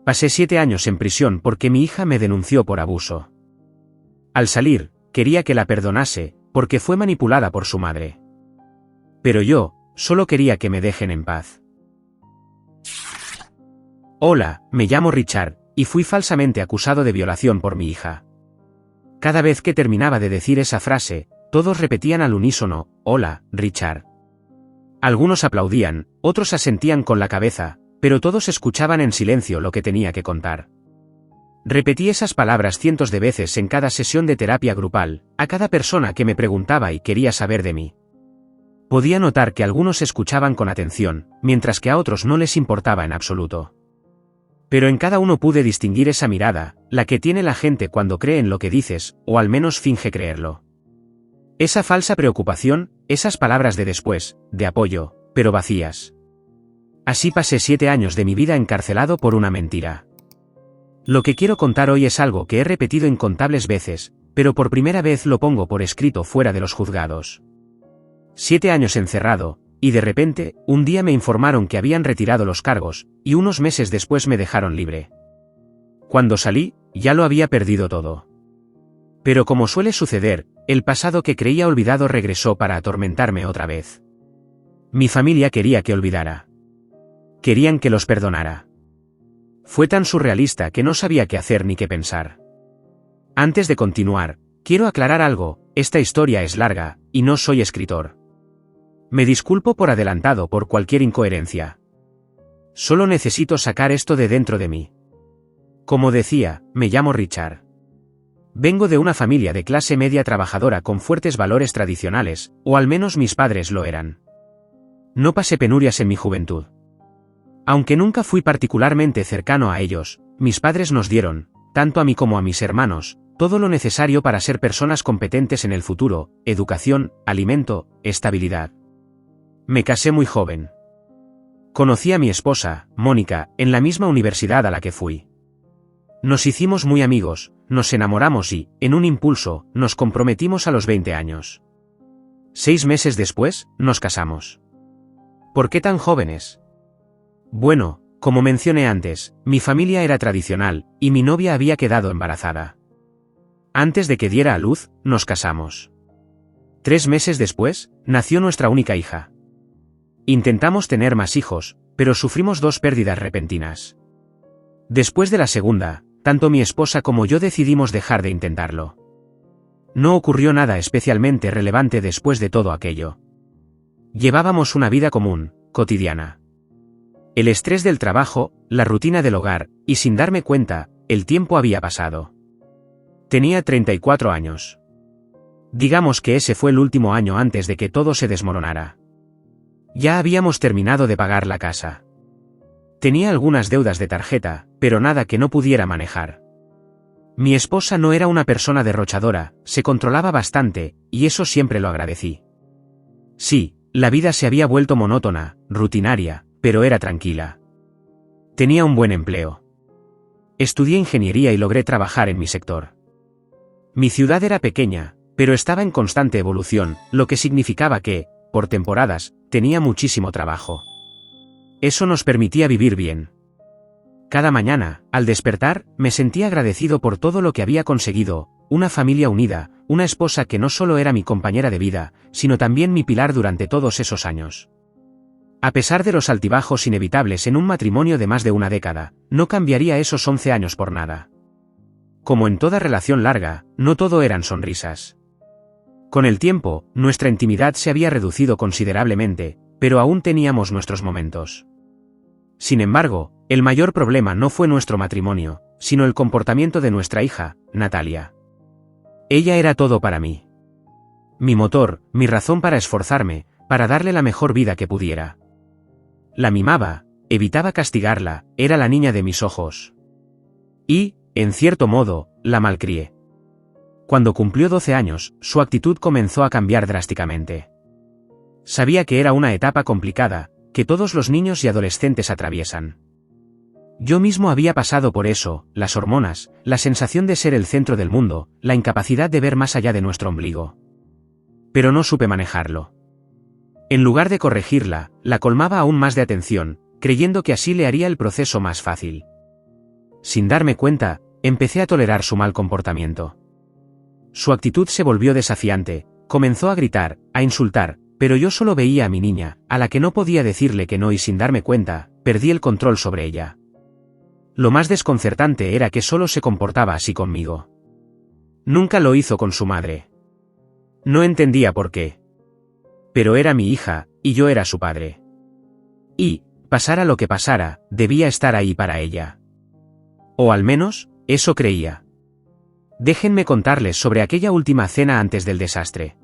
Pasé 7 años en prisión porque mi hija me denunció por abuso. Al salir, quería que la perdonase, porque fue manipulada por su madre. Pero yo, solo quería que me dejen en paz. Hola, me llamo Richard, y fui falsamente acusado de violación por mi hija. Cada vez que terminaba de decir esa frase, todos repetían al unísono, hola, Richard. Algunos aplaudían, otros asentían con la cabeza, pero todos escuchaban en silencio lo que tenía que contar. Repetí esas palabras cientos de veces en cada sesión de terapia grupal, a cada persona que me preguntaba y quería saber de mí. Podía notar que algunos escuchaban con atención, mientras que a otros no les importaba en absoluto. Pero en cada uno pude distinguir esa mirada, la que tiene la gente cuando cree en lo que dices, o al menos finge creerlo. Esa falsa preocupación, esas palabras de después, de apoyo, pero vacías. Así pasé 7 años de mi vida encarcelado por una mentira. Lo que quiero contar hoy es algo que he repetido incontables veces, pero por primera vez lo pongo por escrito fuera de los juzgados. 7 años encerrado, y de repente, un día me informaron que habían retirado los cargos, y unos meses después me dejaron libre. Cuando salí, ya lo había perdido todo. Pero como suele suceder, el pasado que creía olvidado regresó para atormentarme otra vez. Mi familia quería que olvidara. Querían que los perdonara. Fue tan surrealista que no sabía qué hacer ni qué pensar. Antes de continuar, quiero aclarar algo, esta historia es larga, y no soy escritor. Me disculpo por adelantado por cualquier incoherencia. Solo necesito sacar esto de dentro de mí. Como decía, me llamo Richard. Vengo de una familia de clase media trabajadora con fuertes valores tradicionales, o al menos mis padres lo eran. No pasé penurias en mi juventud. Aunque nunca fui particularmente cercano a ellos, mis padres nos dieron, tanto a mí como a mis hermanos, todo lo necesario para ser personas competentes en el futuro: educación, alimento, estabilidad. Me casé muy joven. Conocí a mi esposa, Mónica, en la misma universidad a la que fui. Nos hicimos muy amigos, nos enamoramos y, en un impulso, nos comprometimos a los 20 años. 6 meses después, nos casamos. ¿Por qué tan jóvenes? Bueno, como mencioné antes, mi familia era tradicional, y mi novia había quedado embarazada. Antes de que diera a luz, nos casamos. 3 meses después, nació nuestra única hija. Intentamos tener más hijos, pero sufrimos 2 pérdidas repentinas. Después de la segunda, tanto mi esposa como yo decidimos dejar de intentarlo. No ocurrió nada especialmente relevante después de todo aquello. Llevábamos una vida común, cotidiana. El estrés del trabajo, la rutina del hogar, y sin darme cuenta, el tiempo había pasado. Tenía 34 años. Digamos que ese fue el último año antes de que todo se desmoronara. Ya habíamos terminado de pagar la casa. Tenía algunas deudas de tarjeta, pero nada que no pudiera manejar. Mi esposa no era una persona derrochadora, se controlaba bastante, y eso siempre lo agradecí. Sí, la vida se había vuelto monótona, rutinaria, pero era tranquila. Tenía un buen empleo. Estudié ingeniería y logré trabajar en mi sector. Mi ciudad era pequeña, pero estaba en constante evolución, lo que significaba que, por temporadas, tenía muchísimo trabajo. Eso nos permitía vivir bien. Cada mañana, al despertar, me sentía agradecido por todo lo que había conseguido: una familia unida, una esposa que no solo era mi compañera de vida, sino también mi pilar durante todos esos años. A pesar de los altibajos inevitables en un matrimonio de más de una década, no cambiaría esos 11 años por nada. Como en toda relación larga, no todo eran sonrisas. Con el tiempo, nuestra intimidad se había reducido considerablemente, pero aún teníamos nuestros momentos. Sin embargo, el mayor problema no fue nuestro matrimonio, sino el comportamiento de nuestra hija, Natalia. Ella era todo para mí. Mi motor, mi razón para esforzarme, para darle la mejor vida que pudiera. La mimaba, evitaba castigarla, era la niña de mis ojos. Y, en cierto modo, la malcrié. Cuando cumplió 12 años, su actitud comenzó a cambiar drásticamente. Sabía que era una etapa complicada, que todos los niños y adolescentes atraviesan. Yo mismo había pasado por eso: las hormonas, la sensación de ser el centro del mundo, la incapacidad de ver más allá de nuestro ombligo. Pero no supe manejarlo. En lugar de corregirla, la colmaba aún más de atención, creyendo que así le haría el proceso más fácil. sin darme cuenta, empecé a tolerar su mal comportamiento. Su actitud se volvió desafiante, comenzó a gritar, a insultar, pero yo solo veía a mi niña, a la que no podía decirle que no y sin darme cuenta, perdí el control sobre ella. Lo más desconcertante era que solo se comportaba así conmigo. Nunca lo hizo con su madre. No entendía por qué. Pero era mi hija, y yo era su padre. Y, pasara lo que pasara, debía estar ahí para ella. O al menos, eso creía. Déjenme contarles sobre aquella última cena antes del desastre.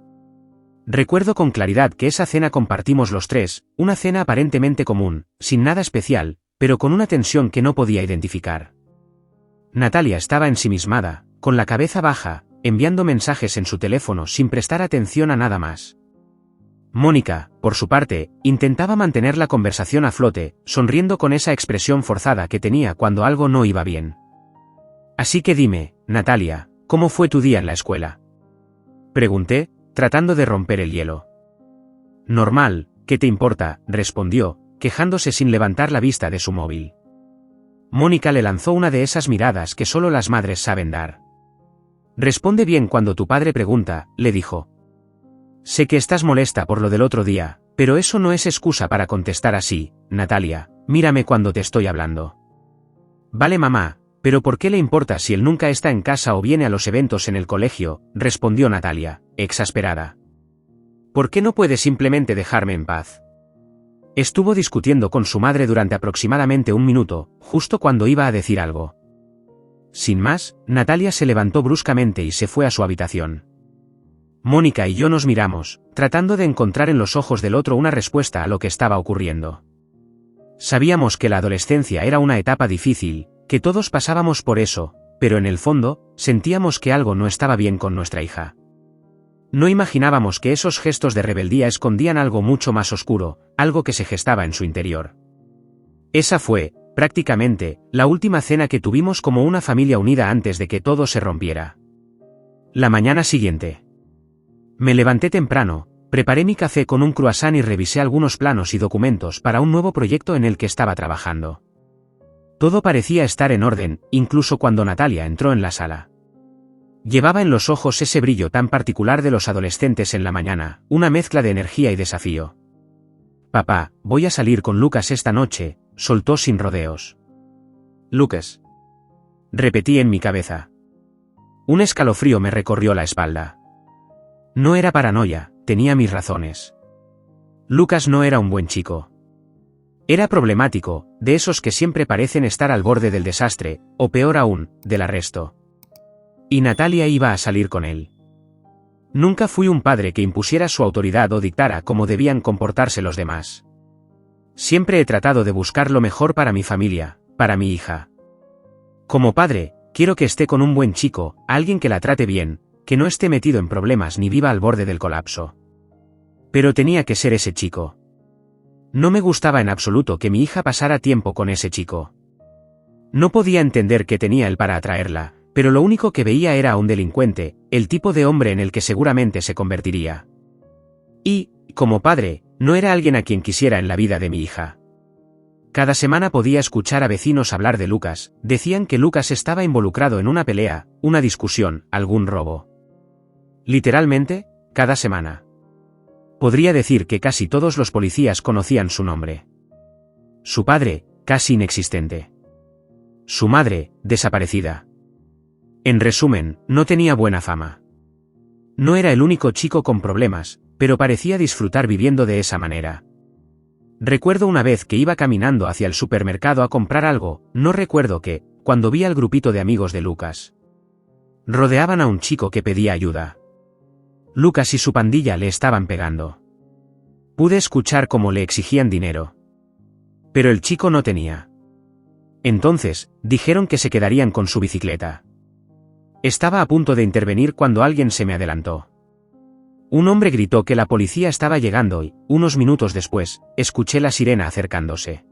Recuerdo con claridad que esa cena compartimos los tres, una cena aparentemente común, sin nada especial, pero con una tensión que no podía identificar. Natalia estaba ensimismada, con la cabeza baja, enviando mensajes en su teléfono sin prestar atención a nada más. Mónica, por su parte, intentaba mantener la conversación a flote, sonriendo con esa expresión forzada que tenía cuando algo no iba bien. Así que dime, Natalia, ¿cómo fue tu día en la escuela? Pregunté, tratando de romper el hielo. Normal, ¿qué te importa?, respondió, quejándose sin levantar la vista de su móvil. Mónica le lanzó una de esas miradas que solo las madres saben dar. Responde bien cuando tu padre pregunta, le dijo. Sé que estás molesta por lo del otro día, pero eso no es excusa para contestar así, Natalia, mírame cuando te estoy hablando. Vale mamá, pero ¿por qué le importa si él nunca está en casa o viene a los eventos en el colegio?, respondió Natalia, exasperada. ¿Por qué no puede simplemente dejarme en paz? Estuvo discutiendo con su madre durante aproximadamente 1 minuto, justo cuando iba a decir algo. Sin más, Natalia se levantó bruscamente y se fue a su habitación. Mónica y yo nos miramos, tratando de encontrar en los ojos del otro una respuesta a lo que estaba ocurriendo. Sabíamos que la adolescencia era una etapa difícil, que todos pasábamos por eso, pero en el fondo, sentíamos que algo no estaba bien con nuestra hija. No imaginábamos que esos gestos de rebeldía escondían algo mucho más oscuro, algo que se gestaba en su interior. Esa fue, prácticamente, la última cena que tuvimos como una familia unida antes de que todo se rompiera. La mañana siguiente. Me levanté temprano, preparé mi café con un croissant y revisé algunos planos y documentos para un nuevo proyecto en el que estaba trabajando. Todo parecía estar en orden, incluso cuando Natalia entró en la sala. Llevaba en los ojos ese brillo tan particular de los adolescentes en la mañana, una mezcla de energía y desafío. Papá, voy a salir con Lucas esta noche, soltó sin rodeos. Lucas. Repetí en mi cabeza. Un escalofrío me recorrió la espalda. No era paranoia, tenía mis razones. Lucas no era un buen chico. Era problemático, de esos que siempre parecen estar al borde del desastre, o peor aún, del arresto. Y Natalia iba a salir con él. Nunca fui un padre que impusiera su autoridad o dictara cómo debían comportarse los demás. Siempre he tratado de buscar lo mejor para mi familia, para mi hija. Como padre, quiero que esté con un buen chico, alguien que la trate bien, que no esté metido en problemas ni viva al borde del colapso. Pero tenía que ser ese chico. No me gustaba en absoluto que mi hija pasara tiempo con ese chico. No podía entender qué tenía él para atraerla, pero lo único que veía era a un delincuente, el tipo de hombre en el que seguramente se convertiría. Y, como padre, no era alguien a quien quisiera en la vida de mi hija. Cada semana podía escuchar a vecinos hablar de Lucas, decían que Lucas estaba involucrado en una pelea, una discusión, algún robo. Literalmente, cada semana. Podría decir que casi todos los policías conocían su nombre. Su padre, casi inexistente. Su madre, desaparecida. En resumen, no tenía buena fama. No era el único chico con problemas, pero parecía disfrutar viviendo de esa manera. Recuerdo una vez que iba caminando hacia el supermercado a comprar algo, no recuerdo qué, cuando vi al grupito de amigos de Lucas. Rodeaban a un chico que pedía ayuda. Lucas y su pandilla le estaban pegando. Pude escuchar cómo le exigían dinero. Pero el chico no tenía. Entonces, dijeron que se quedarían con su bicicleta. Estaba a punto de intervenir cuando alguien se me adelantó. Un hombre gritó que la policía estaba llegando y, unos minutos después, escuché la sirena acercándose.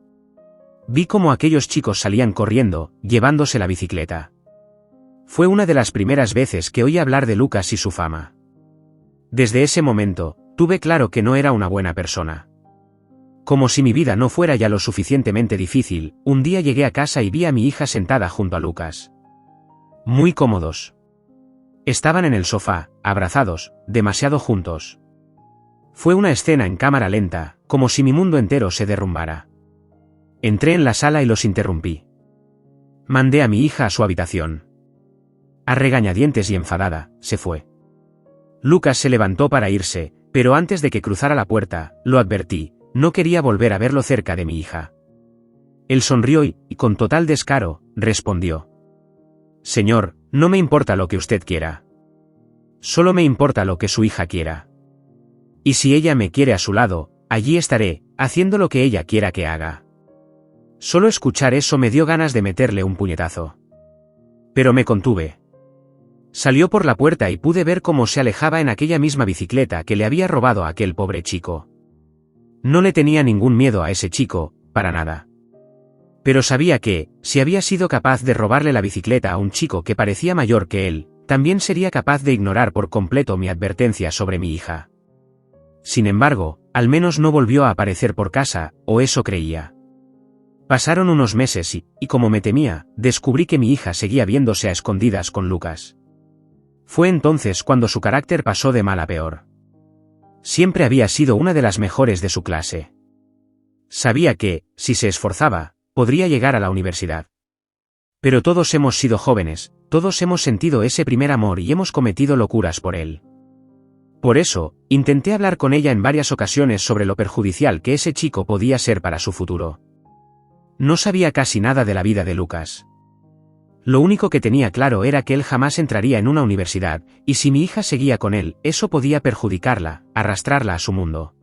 Vi cómo aquellos chicos salían corriendo, llevándose la bicicleta. Fue una de las primeras veces que oí hablar de Lucas y su fama. Desde ese momento, tuve claro que no era una buena persona. Como si mi vida no fuera ya lo suficientemente difícil, un día llegué a casa y vi a mi hija sentada junto a Lucas. Muy cómodos. Estaban en el sofá, abrazados, demasiado juntos. Fue una escena en cámara lenta, como si mi mundo entero se derrumbara. Entré en la sala y los interrumpí. Mandé a mi hija a su habitación. A regañadientes y enfadada, se fue. Lucas se levantó para irse, pero antes de que cruzara la puerta, lo advertí, no quería volver a verlo cerca de mi hija. Él sonrió y, con total descaro, respondió. Señor, no me importa lo que usted quiera. Solo me importa lo que su hija quiera. Y si ella me quiere a su lado, allí estaré, haciendo lo que ella quiera que haga. Solo escuchar eso me dio ganas de meterle un puñetazo. Pero me contuve. Salió por la puerta y pude ver cómo se alejaba en aquella misma bicicleta que le había robado a aquel pobre chico. No le tenía ningún miedo a ese chico, para nada. Pero sabía que, si había sido capaz de robarle la bicicleta a un chico que parecía mayor que él, también sería capaz de ignorar por completo mi advertencia sobre mi hija. Sin embargo, al menos no volvió a aparecer por casa, o eso creía. Pasaron unos meses y como me temía, descubrí que mi hija seguía viéndose a escondidas con Lucas. Fue entonces cuando su carácter pasó de mal a peor. Siempre había sido una de las mejores de su clase. Sabía que, si se esforzaba, podría llegar a la universidad. Pero todos hemos sido jóvenes, todos hemos sentido ese primer amor y hemos cometido locuras por él. Por eso, intenté hablar con ella en varias ocasiones sobre lo perjudicial que ese chico podía ser para su futuro. No sabía casi nada de la vida de Lucas. Lo único que tenía claro era que él jamás entraría en una universidad, y si mi hija seguía con él, eso podía perjudicarla, arrastrarla a su mundo.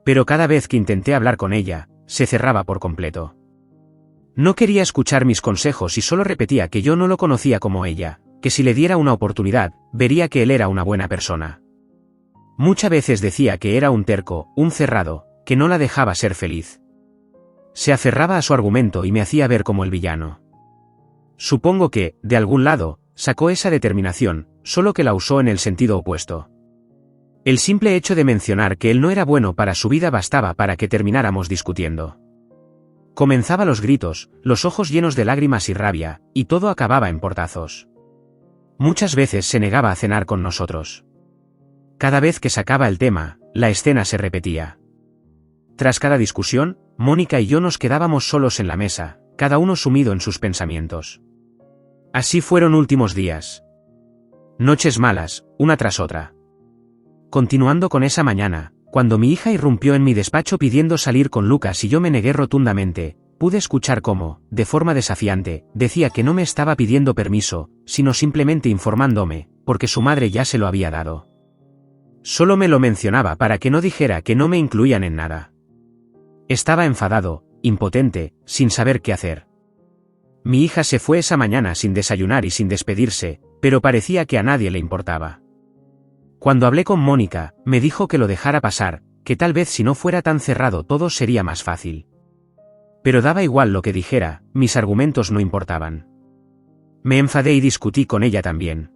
Pero cada vez que intenté hablar con ella, se cerraba por completo. No quería escuchar mis consejos y solo repetía que yo no lo conocía como ella, que si le diera una oportunidad, vería que él era una buena persona. Muchas veces decía que era un terco, un cerrado, que no la dejaba ser feliz. Se aferraba a su argumento y me hacía ver como el villano. Supongo que, de algún lado, sacó esa determinación, solo que la usó en el sentido opuesto. El simple hecho de mencionar que él no era bueno para su vida bastaba para que termináramos discutiendo. Comenzaba los gritos, los ojos llenos de lágrimas y rabia, y todo acababa en portazos. Muchas veces se negaba a cenar con nosotros. Cada vez que sacaba el tema, la escena se repetía. Tras cada discusión, Mónica y yo nos quedábamos solos en la mesa, cada uno sumido en sus pensamientos. Así fueron últimos días. Noches malas, una tras otra. Continuando con esa mañana, cuando mi hija irrumpió en mi despacho pidiendo salir con Lucas y yo me negué rotundamente, pude escuchar cómo, de forma desafiante, decía que no me estaba pidiendo permiso, sino simplemente informándome, porque su madre ya se lo había dado. Solo me lo mencionaba para que no dijera que no me incluían en nada. Estaba enfadado, impotente, sin saber qué hacer. Mi hija se fue esa mañana sin desayunar y sin despedirse, pero parecía que a nadie le importaba. Cuando hablé con Mónica, me dijo que lo dejara pasar, que tal vez si no fuera tan cerrado todo sería más fácil. Pero daba igual lo que dijera, mis argumentos no importaban. Me enfadé y discutí con ella también.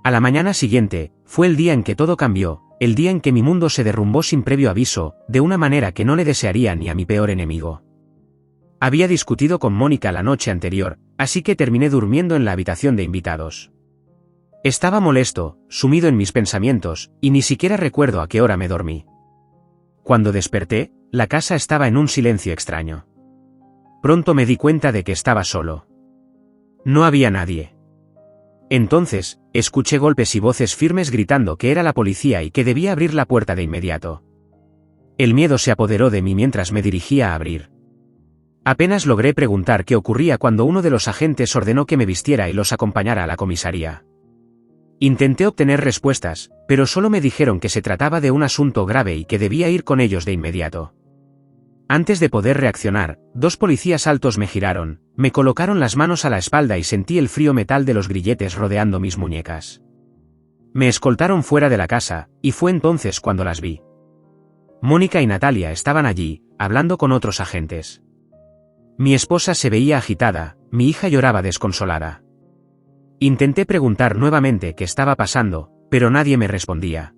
A la mañana siguiente, fue el día en que todo cambió, el día en que mi mundo se derrumbó sin previo aviso, de una manera que no le desearía ni a mi peor enemigo. Había discutido con Mónica la noche anterior, así que terminé durmiendo en la habitación de invitados. Estaba molesto, sumido en mis pensamientos, y ni siquiera recuerdo a qué hora me dormí. Cuando desperté, la casa estaba en un silencio extraño. Pronto me di cuenta de que estaba solo. No había nadie. Entonces, escuché golpes y voces firmes gritando que era la policía y que debía abrir la puerta de inmediato. El miedo se apoderó de mí mientras me dirigía a abrir. Apenas logré preguntar qué ocurría cuando uno de los agentes ordenó que me vistiera y los acompañara a la comisaría. Intenté obtener respuestas, pero solo me dijeron que se trataba de un asunto grave y que debía ir con ellos de inmediato. Antes de poder reaccionar, 2 policías altos me giraron, me colocaron las manos a la espalda y sentí el frío metal de los grilletes rodeando mis muñecas. Me escoltaron fuera de la casa, y fue entonces cuando las vi. Mónica y Natalia estaban allí, hablando con otros agentes. Mi esposa se veía agitada, mi hija lloraba desconsolada. Intenté preguntar nuevamente qué estaba pasando, pero nadie me respondía.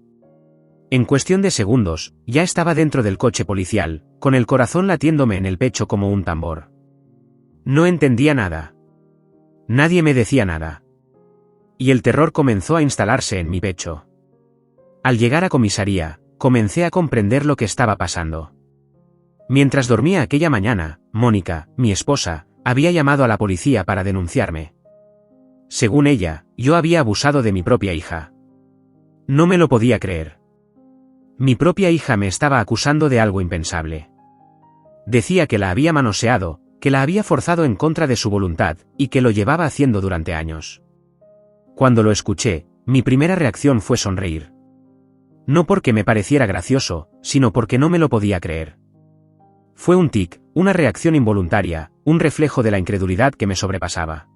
En cuestión de segundos, ya estaba dentro del coche policial, con el corazón latiéndome en el pecho como un tambor. No entendía nada. Nadie me decía nada. Y el terror comenzó a instalarse en mi pecho. Al llegar a comisaría, comencé a comprender lo que estaba pasando. Mientras dormía aquella mañana, Mónica, mi esposa, había llamado a la policía para denunciarme. Según ella, yo había abusado de mi propia hija. No me lo podía creer. Mi propia hija me estaba acusando de algo impensable. Decía que la había manoseado, que la había forzado en contra de su voluntad, y que lo llevaba haciendo durante años. Cuando lo escuché, mi primera reacción fue sonreír. No porque me pareciera gracioso, sino porque no me lo podía creer. Fue un tic, una reacción involuntaria, un reflejo de la incredulidad que me sobrepasaba.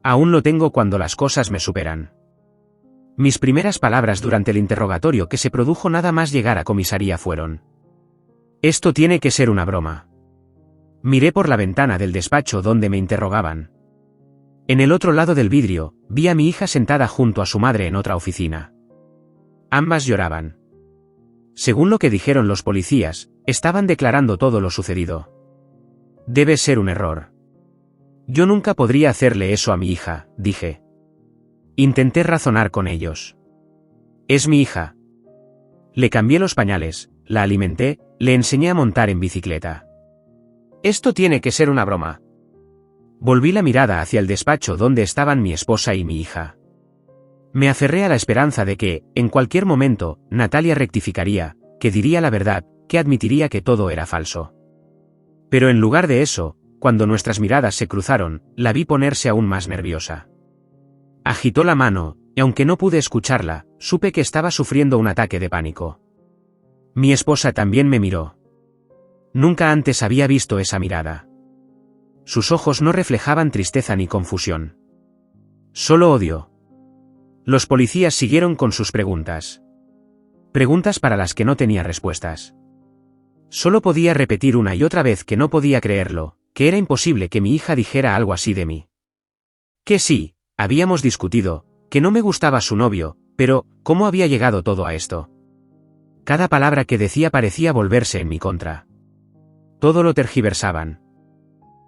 Aún lo tengo cuando las cosas me superan. Mis primeras palabras durante el interrogatorio que se produjo nada más llegar a comisaría fueron: «Esto tiene que ser una broma». Miré por la ventana del despacho donde me interrogaban. En el otro lado del vidrio, vi a mi hija sentada junto a su madre en otra oficina. Ambas lloraban. Según lo que dijeron los policías, estaban declarando todo lo sucedido. Debe ser un error. Yo nunca podría hacerle eso a mi hija, dije. Intenté razonar con ellos. Es mi hija. Le cambié los pañales, la alimenté, le enseñé a montar en bicicleta. Esto tiene que ser una broma. Volví la mirada hacia el despacho donde estaban mi esposa y mi hija. Me aferré a la esperanza de que, en cualquier momento, Natalia rectificaría, que diría la verdad, que admitiría que todo era falso. Pero en lugar de eso, cuando nuestras miradas se cruzaron, la vi ponerse aún más nerviosa. Agitó la mano, y aunque no pude escucharla, supe que estaba sufriendo un ataque de pánico. Mi esposa también me miró. Nunca antes había visto esa mirada. Sus ojos no reflejaban tristeza ni confusión. Solo odio. Los policías siguieron con sus preguntas. Preguntas para las que no tenía respuestas. Solo podía repetir una y otra vez que no podía creerlo, que era imposible que mi hija dijera algo así de mí. Que sí, habíamos discutido, que no me gustaba su novio, pero, ¿cómo había llegado todo a esto? Cada palabra que decía parecía volverse en mi contra. Todo lo tergiversaban.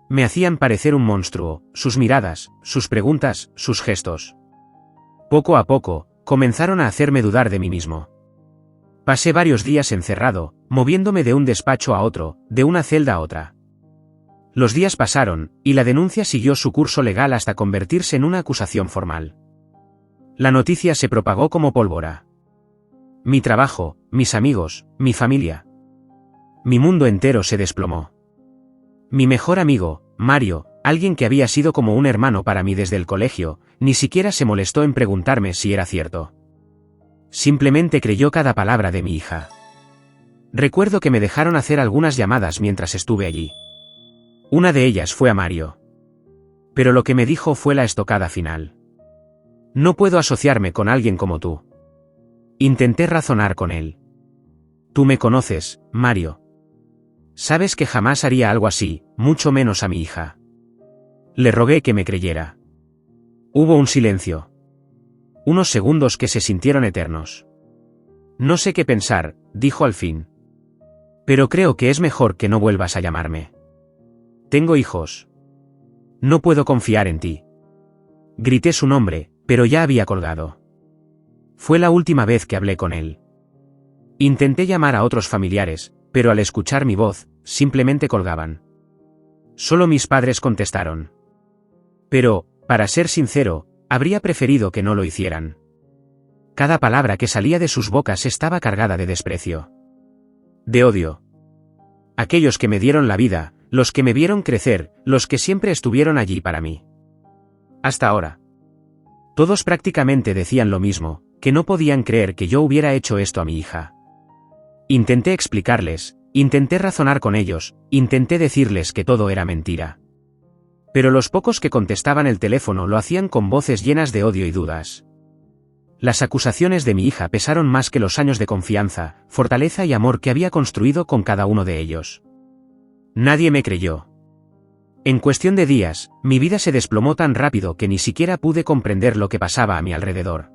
Me hacían parecer un monstruo, sus miradas, sus preguntas, sus gestos. Poco a poco, comenzaron a hacerme dudar de mí mismo. Pasé varios días encerrado, moviéndome de un despacho a otro, de una celda a otra. Los días pasaron, y la denuncia siguió su curso legal hasta convertirse en una acusación formal. La noticia se propagó como pólvora. Mi trabajo, mis amigos, mi familia. Mi mundo entero se desplomó. Mi mejor amigo, Mario, alguien que había sido como un hermano para mí desde el colegio, ni siquiera se molestó en preguntarme si era cierto. Simplemente creyó cada palabra de mi hija. Recuerdo que me dejaron hacer algunas llamadas mientras estuve allí. Una de ellas fue a Mario. Pero lo que me dijo fue la estocada final. No puedo asociarme con alguien como tú. Intenté razonar con él. Tú me conoces, Mario. Sabes que jamás haría algo así, mucho menos a mi hija. Le rogué que me creyera. Hubo un silencio. Unos segundos que se sintieron eternos. No sé qué pensar, dijo al fin. Pero creo que es mejor que no vuelvas a llamarme. Tengo hijos. No puedo confiar en ti. Grité su nombre, pero ya había colgado. Fue la última vez que hablé con él. Intenté llamar a otros familiares, pero al escuchar mi voz, simplemente colgaban. Solo mis padres contestaron. Pero, para ser sincero, habría preferido que no lo hicieran. Cada palabra que salía de sus bocas estaba cargada de desprecio. De odio. Aquellos que me dieron la vida, los que me vieron crecer, los que siempre estuvieron allí para mí. Hasta ahora. Todos prácticamente decían lo mismo, que no podían creer que yo hubiera hecho esto a mi hija. Intenté explicarles, intenté razonar con ellos, intenté decirles que todo era mentira. Pero los pocos que contestaban el teléfono lo hacían con voces llenas de odio y dudas. Las acusaciones de mi hija pesaron más que los años de confianza, fortaleza y amor que había construido con cada uno de ellos. Nadie me creyó. En cuestión de días, mi vida se desplomó tan rápido que ni siquiera pude comprender lo que pasaba a mi alrededor.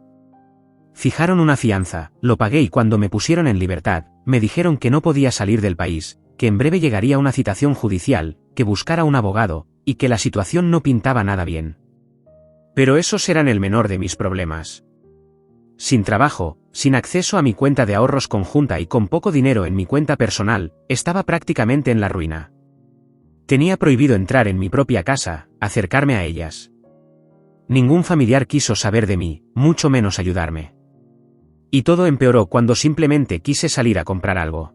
Fijaron una fianza, lo pagué y cuando me pusieron en libertad, me dijeron que no podía salir del país, que en breve llegaría una citación judicial, que buscara un abogado, y que la situación no pintaba nada bien. Pero esos eran el menor de mis problemas. Sin trabajo, sin acceso a mi cuenta de ahorros conjunta y con poco dinero en mi cuenta personal, estaba prácticamente en la ruina. Tenía prohibido entrar en mi propia casa, acercarme a ellas. Ningún familiar quiso saber de mí, mucho menos ayudarme. Y todo empeoró cuando simplemente quise salir a comprar algo.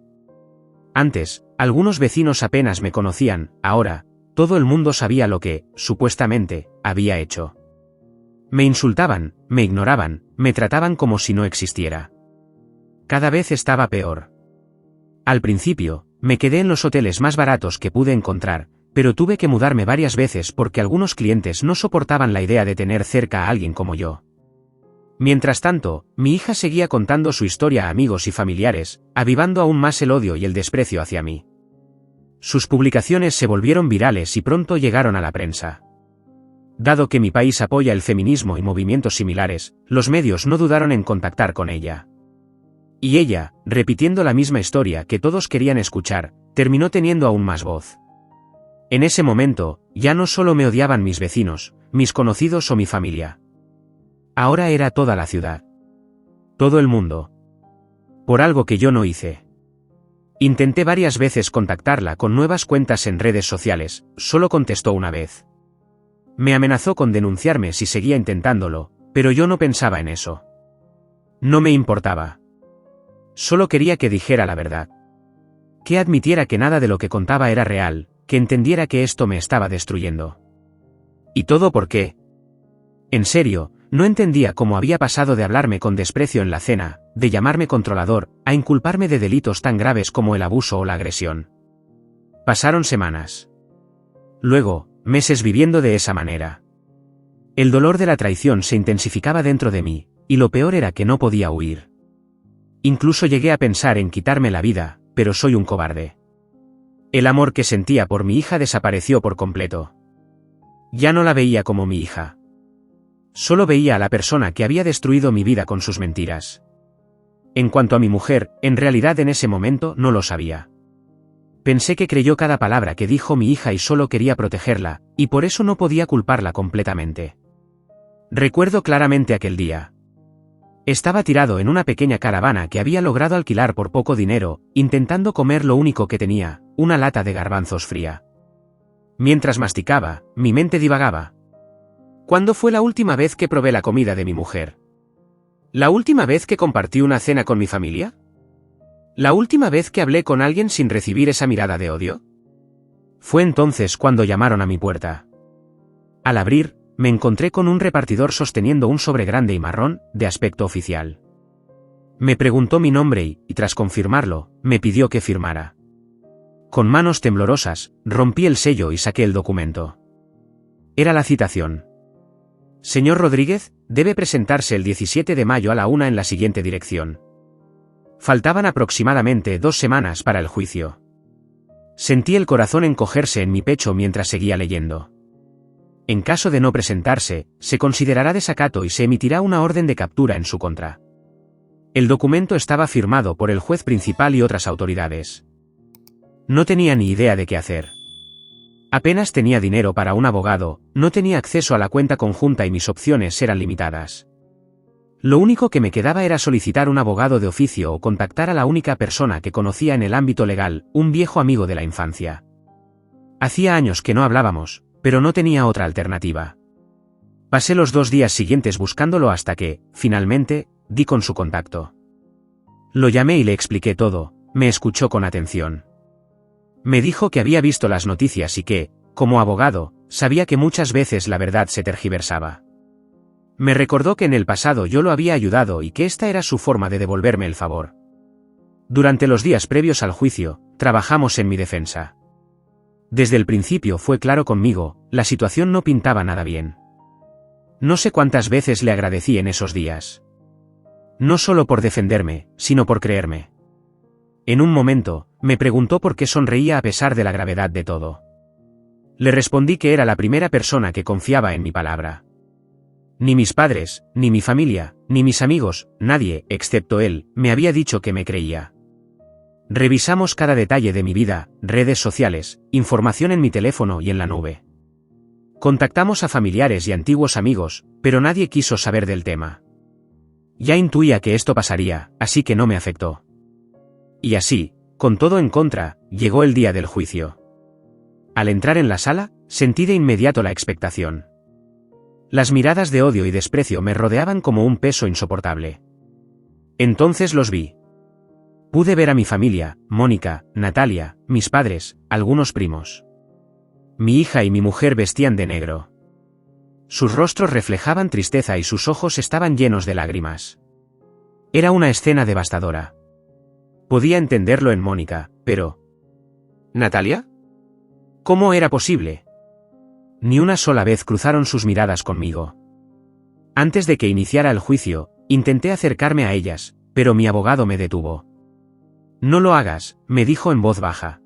Antes, algunos vecinos apenas me conocían, ahora, todo el mundo sabía lo que, supuestamente, había hecho. Me insultaban, me ignoraban, me trataban como si no existiera. Cada vez estaba peor. Al principio, me quedé en los hoteles más baratos que pude encontrar, pero tuve que mudarme varias veces porque algunos clientes no soportaban la idea de tener cerca a alguien como yo. Mientras tanto, mi hija seguía contando su historia a amigos y familiares, avivando aún más el odio y el desprecio hacia mí. Sus publicaciones se volvieron virales y pronto llegaron a la prensa. Dado que mi país apoya el feminismo y movimientos similares, los medios no dudaron en contactar con ella. Y ella, repitiendo la misma historia que todos querían escuchar, terminó teniendo aún más voz. En ese momento, ya no solo me odiaban mis vecinos, mis conocidos o mi familia. Ahora era toda la ciudad. Todo el mundo. Por algo que yo no hice. Intenté varias veces contactarla con nuevas cuentas en redes sociales, solo contestó una vez. Me amenazó con denunciarme si seguía intentándolo, pero yo no pensaba en eso. No me importaba. Solo quería que dijera la verdad. Que admitiera que nada de lo que contaba era real, que entendiera que esto me estaba destruyendo. ¿Y todo por qué? En serio, no entendía cómo había pasado de hablarme con desprecio en la cena, de llamarme controlador, a inculparme de delitos tan graves como el abuso o la agresión. Pasaron semanas. Luego, meses viviendo de esa manera. El dolor de la traición se intensificaba dentro de mí, y lo peor era que no podía huir. Incluso llegué a pensar en quitarme la vida, pero soy un cobarde. El amor que sentía por mi hija desapareció por completo. Ya no la veía como mi hija. Solo veía a la persona que había destruido mi vida con sus mentiras. En cuanto a mi mujer, en realidad en ese momento no lo sabía. Pensé que creyó cada palabra que dijo mi hija y solo quería protegerla, y por eso no podía culparla completamente. Recuerdo claramente aquel día. Estaba tirado en una pequeña caravana que había logrado alquilar por poco dinero, intentando comer lo único que tenía, una lata de garbanzos fría. Mientras masticaba, mi mente divagaba. ¿Cuándo fue la última vez que probé la comida de mi mujer? ¿La última vez que compartí una cena con mi familia? ¿La última vez que hablé con alguien sin recibir esa mirada de odio? Fue entonces cuando llamaron a mi puerta. Al abrir, me encontré con un repartidor sosteniendo un sobre grande y marrón, de aspecto oficial. Me preguntó mi nombre y, tras confirmarlo, me pidió que firmara. Con manos temblorosas, rompí el sello y saqué el documento. Era la citación. Señor Rodríguez, debe presentarse el 17 de mayo a la 1 en la siguiente dirección. Faltaban aproximadamente 2 semanas para el juicio. Sentí el corazón encogerse en mi pecho mientras seguía leyendo. En caso de no presentarse, se considerará desacato y se emitirá una orden de captura en su contra. El documento estaba firmado por el juez principal y otras autoridades. No tenía ni idea de qué hacer. Apenas tenía dinero para un abogado, no tenía acceso a la cuenta conjunta y mis opciones eran limitadas. Lo único que me quedaba era solicitar un abogado de oficio o contactar a la única persona que conocía en el ámbito legal, un viejo amigo de la infancia. Hacía años que no hablábamos, pero no tenía otra alternativa. Pasé los 2 días siguientes buscándolo hasta que, finalmente, di con su contacto. Lo llamé y le expliqué todo, me escuchó con atención. Me dijo que había visto las noticias y que, como abogado, sabía que muchas veces la verdad se tergiversaba. Me recordó que en el pasado yo lo había ayudado y que esta era su forma de devolverme el favor. Durante los días previos al juicio, trabajamos en mi defensa. Desde el principio fue claro conmigo, la situación no pintaba nada bien. No sé cuántas veces le agradecí en esos días. No solo por defenderme, sino por creerme. En un momento, me preguntó por qué sonreía a pesar de la gravedad de todo. Le respondí que era la primera persona que confiaba en mi palabra. Ni mis padres, ni mi familia, ni mis amigos, nadie, excepto él, me había dicho que me creía. Revisamos cada detalle de mi vida, redes sociales, información en mi teléfono y en la nube. Contactamos a familiares y antiguos amigos, pero nadie quiso saber del tema. Ya intuía que esto pasaría, así que no me afectó. Y así, con todo en contra, llegó el día del juicio. Al entrar en la sala, sentí de inmediato la expectación. Las miradas de odio y desprecio me rodeaban como un peso insoportable. Entonces los vi. Pude ver a mi familia, Mónica, Natalia, mis padres, algunos primos. Mi hija y mi mujer vestían de negro. Sus rostros reflejaban tristeza y sus ojos estaban llenos de lágrimas. Era una escena devastadora. Podía entenderlo en Mónica, pero... ¿Natalia? ¿Cómo era posible? Ni una sola vez cruzaron sus miradas conmigo. Antes de que iniciara el juicio, intenté acercarme a ellas, pero mi abogado me detuvo. No lo hagas, me dijo en voz baja.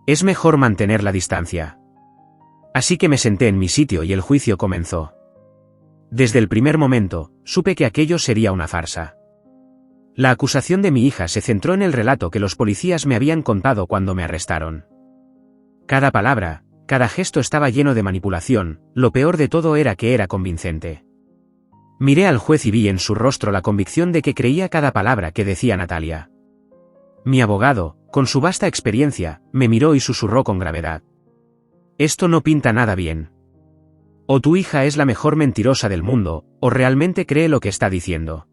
Es mejor mantener la distancia. Así que me senté en mi sitio y el juicio comenzó. Desde el primer momento, supe que aquello sería una farsa. La acusación de mi hija se centró en el relato que los policías me habían contado cuando me arrestaron. Cada palabra, cada gesto estaba lleno de manipulación, lo peor de todo era que era convincente. Miré al juez y vi en su rostro la convicción de que creía cada palabra que decía Natalia. Mi abogado, con su vasta experiencia, me miró y susurró con gravedad. Esto no pinta nada bien. O tu hija es la mejor mentirosa del mundo, o realmente cree lo que está diciendo.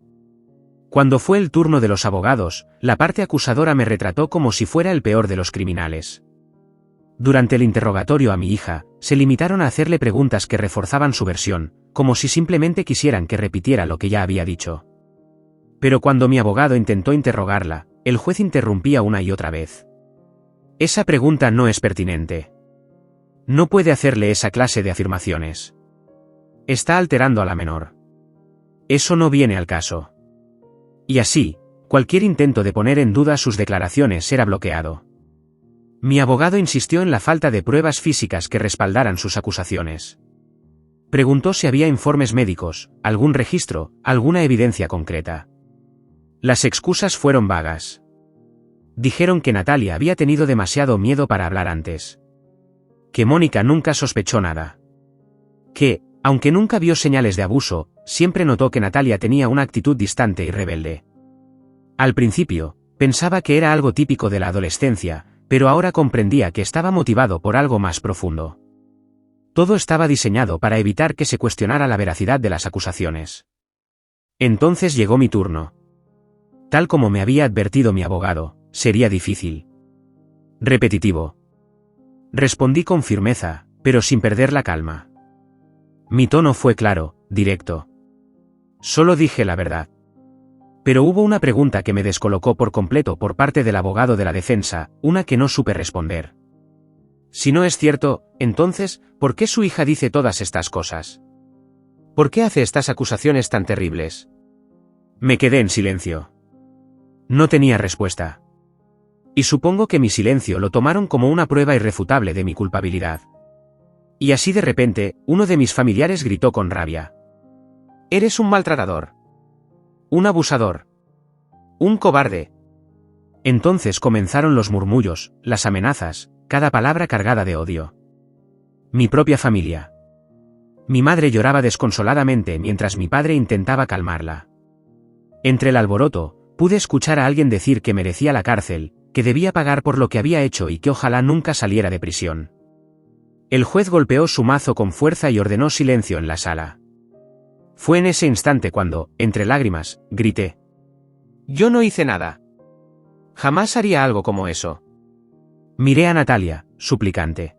Cuando fue el turno de los abogados, la parte acusadora me retrató como si fuera el peor de los criminales. Durante el interrogatorio a mi hija, se limitaron a hacerle preguntas que reforzaban su versión, como si simplemente quisieran que repitiera lo que ya había dicho. Pero cuando mi abogado intentó interrogarla, el juez interrumpía una y otra vez. Esa pregunta no es pertinente. No puede hacerle esa clase de afirmaciones. Está alterando a la menor. Eso no viene al caso. Y así, cualquier intento de poner en duda sus declaraciones era bloqueado. Mi abogado insistió en la falta de pruebas físicas que respaldaran sus acusaciones. Preguntó si había informes médicos, algún registro, alguna evidencia concreta. Las excusas fueron vagas. Dijeron que Natalia había tenido demasiado miedo para hablar antes. Que Mónica nunca sospechó nada. Que, aunque nunca vio señales de abuso, siempre notó que Natalia tenía una actitud distante y rebelde. Al principio, pensaba que era algo típico de la adolescencia, pero ahora comprendía que estaba motivado por algo más profundo. Todo estaba diseñado para evitar que se cuestionara la veracidad de las acusaciones. Entonces llegó mi turno. Tal como me había advertido mi abogado, sería difícil. Repetitivo. Respondí con firmeza, pero sin perder la calma. Mi tono fue claro, directo. Solo dije la verdad. Pero hubo una pregunta que me descolocó por completo por parte del abogado de la defensa, una que no supe responder. Si no es cierto, entonces, ¿por qué su hija dice todas estas cosas? ¿Por qué hace estas acusaciones tan terribles? Me quedé en silencio. No tenía respuesta. Y supongo que mi silencio lo tomaron como una prueba irrefutable de mi culpabilidad. Y así de repente, uno de mis familiares gritó con rabia. «Eres un maltratador. Un abusador. Un cobarde». Entonces comenzaron los murmullos, las amenazas, cada palabra cargada de odio. Mi propia familia. Mi madre lloraba desconsoladamente mientras mi padre intentaba calmarla. Entre el alboroto, pude escuchar a alguien decir que merecía la cárcel, que debía pagar por lo que había hecho y que ojalá nunca saliera de prisión. El juez golpeó su mazo con fuerza y ordenó silencio en la sala. Fue en ese instante cuando, entre lágrimas, grité. «Yo no hice nada. Jamás haría algo como eso». Miré a Natalia, suplicante.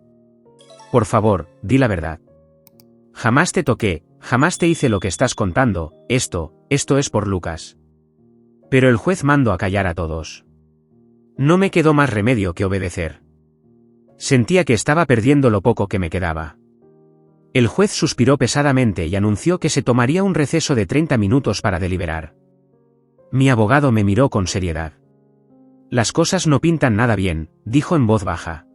«Por favor, di la verdad. Jamás te toqué, jamás te hice lo que estás contando, esto es por Lucas». Pero el juez mandó a callar a todos. No me quedó más remedio que obedecer. Sentía que estaba perdiendo lo poco que me quedaba. El juez suspiró pesadamente y anunció que se tomaría un receso de 30 minutos para deliberar. Mi abogado me miró con seriedad. «Las cosas no pintan nada bien», dijo en voz baja.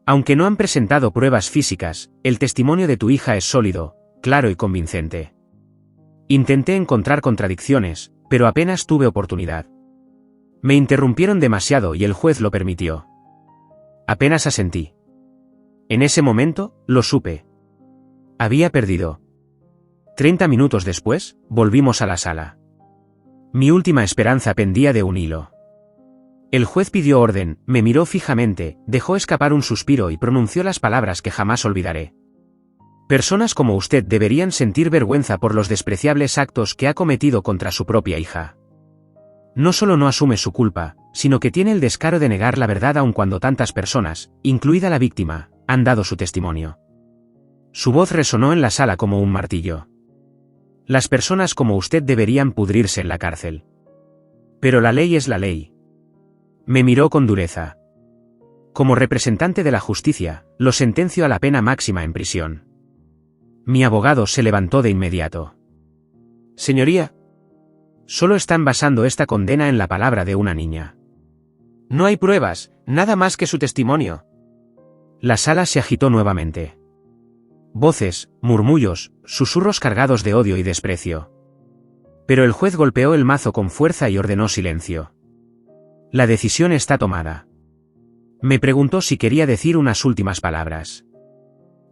«Aunque no han presentado pruebas físicas, el testimonio de tu hija es sólido, claro y convincente. Intenté encontrar contradicciones, pero apenas tuve oportunidad. Me interrumpieron demasiado y el juez lo permitió. Apenas asentí. En ese momento, lo supe. Había perdido. 30 minutos después, volvimos a la sala. Mi última esperanza pendía de un hilo. El juez pidió orden, me miró fijamente, dejó escapar un suspiro y pronunció las palabras que jamás olvidaré. Personas como usted deberían sentir vergüenza por los despreciables actos que ha cometido contra su propia hija. No solo no asume su culpa, sino que tiene el descaro de negar la verdad aun cuando tantas personas, incluida la víctima, han dado su testimonio. Su voz resonó en la sala como un martillo. Las personas como usted deberían pudrirse en la cárcel. Pero la ley es la ley. Me miró con dureza. Como representante de la justicia, lo sentencio a la pena máxima en prisión. Mi abogado se levantó de inmediato. Señoría, solo están basando esta condena en la palabra de una niña. No hay pruebas, nada más que su testimonio. La sala se agitó nuevamente. Voces, murmullos, susurros cargados de odio y desprecio. Pero el juez golpeó el mazo con fuerza y ordenó silencio. La decisión está tomada. Me preguntó si quería decir unas últimas palabras.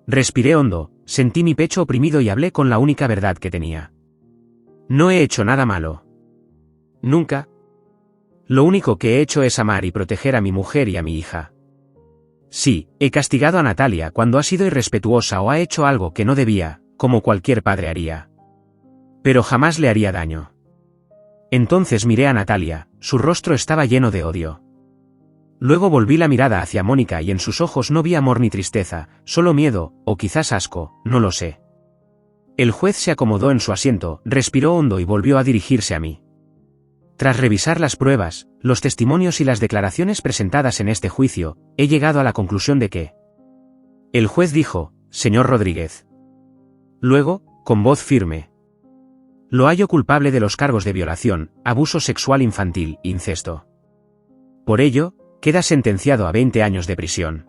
Respiré hondo, sentí mi pecho oprimido y hablé con la única verdad que tenía. No he hecho nada malo. Nunca. Lo único que he hecho es amar y proteger a mi mujer y a mi hija. Sí, he castigado a Natalia cuando ha sido irrespetuosa o ha hecho algo que no debía, como cualquier padre haría. Pero jamás le haría daño. Entonces miré a Natalia, su rostro estaba lleno de odio. Luego volví la mirada hacia Mónica y en sus ojos no vi amor ni tristeza, solo miedo, o quizás asco, no lo sé. El juez se acomodó en su asiento, respiró hondo y volvió a dirigirse a mí. Tras revisar las pruebas, los testimonios y las declaraciones presentadas en este juicio, he llegado a la conclusión de que... El juez dijo, señor Rodríguez. Luego, con voz firme. Lo hallo culpable de los cargos de violación, abuso sexual infantil, incesto. Por ello, queda sentenciado a 20 años de prisión.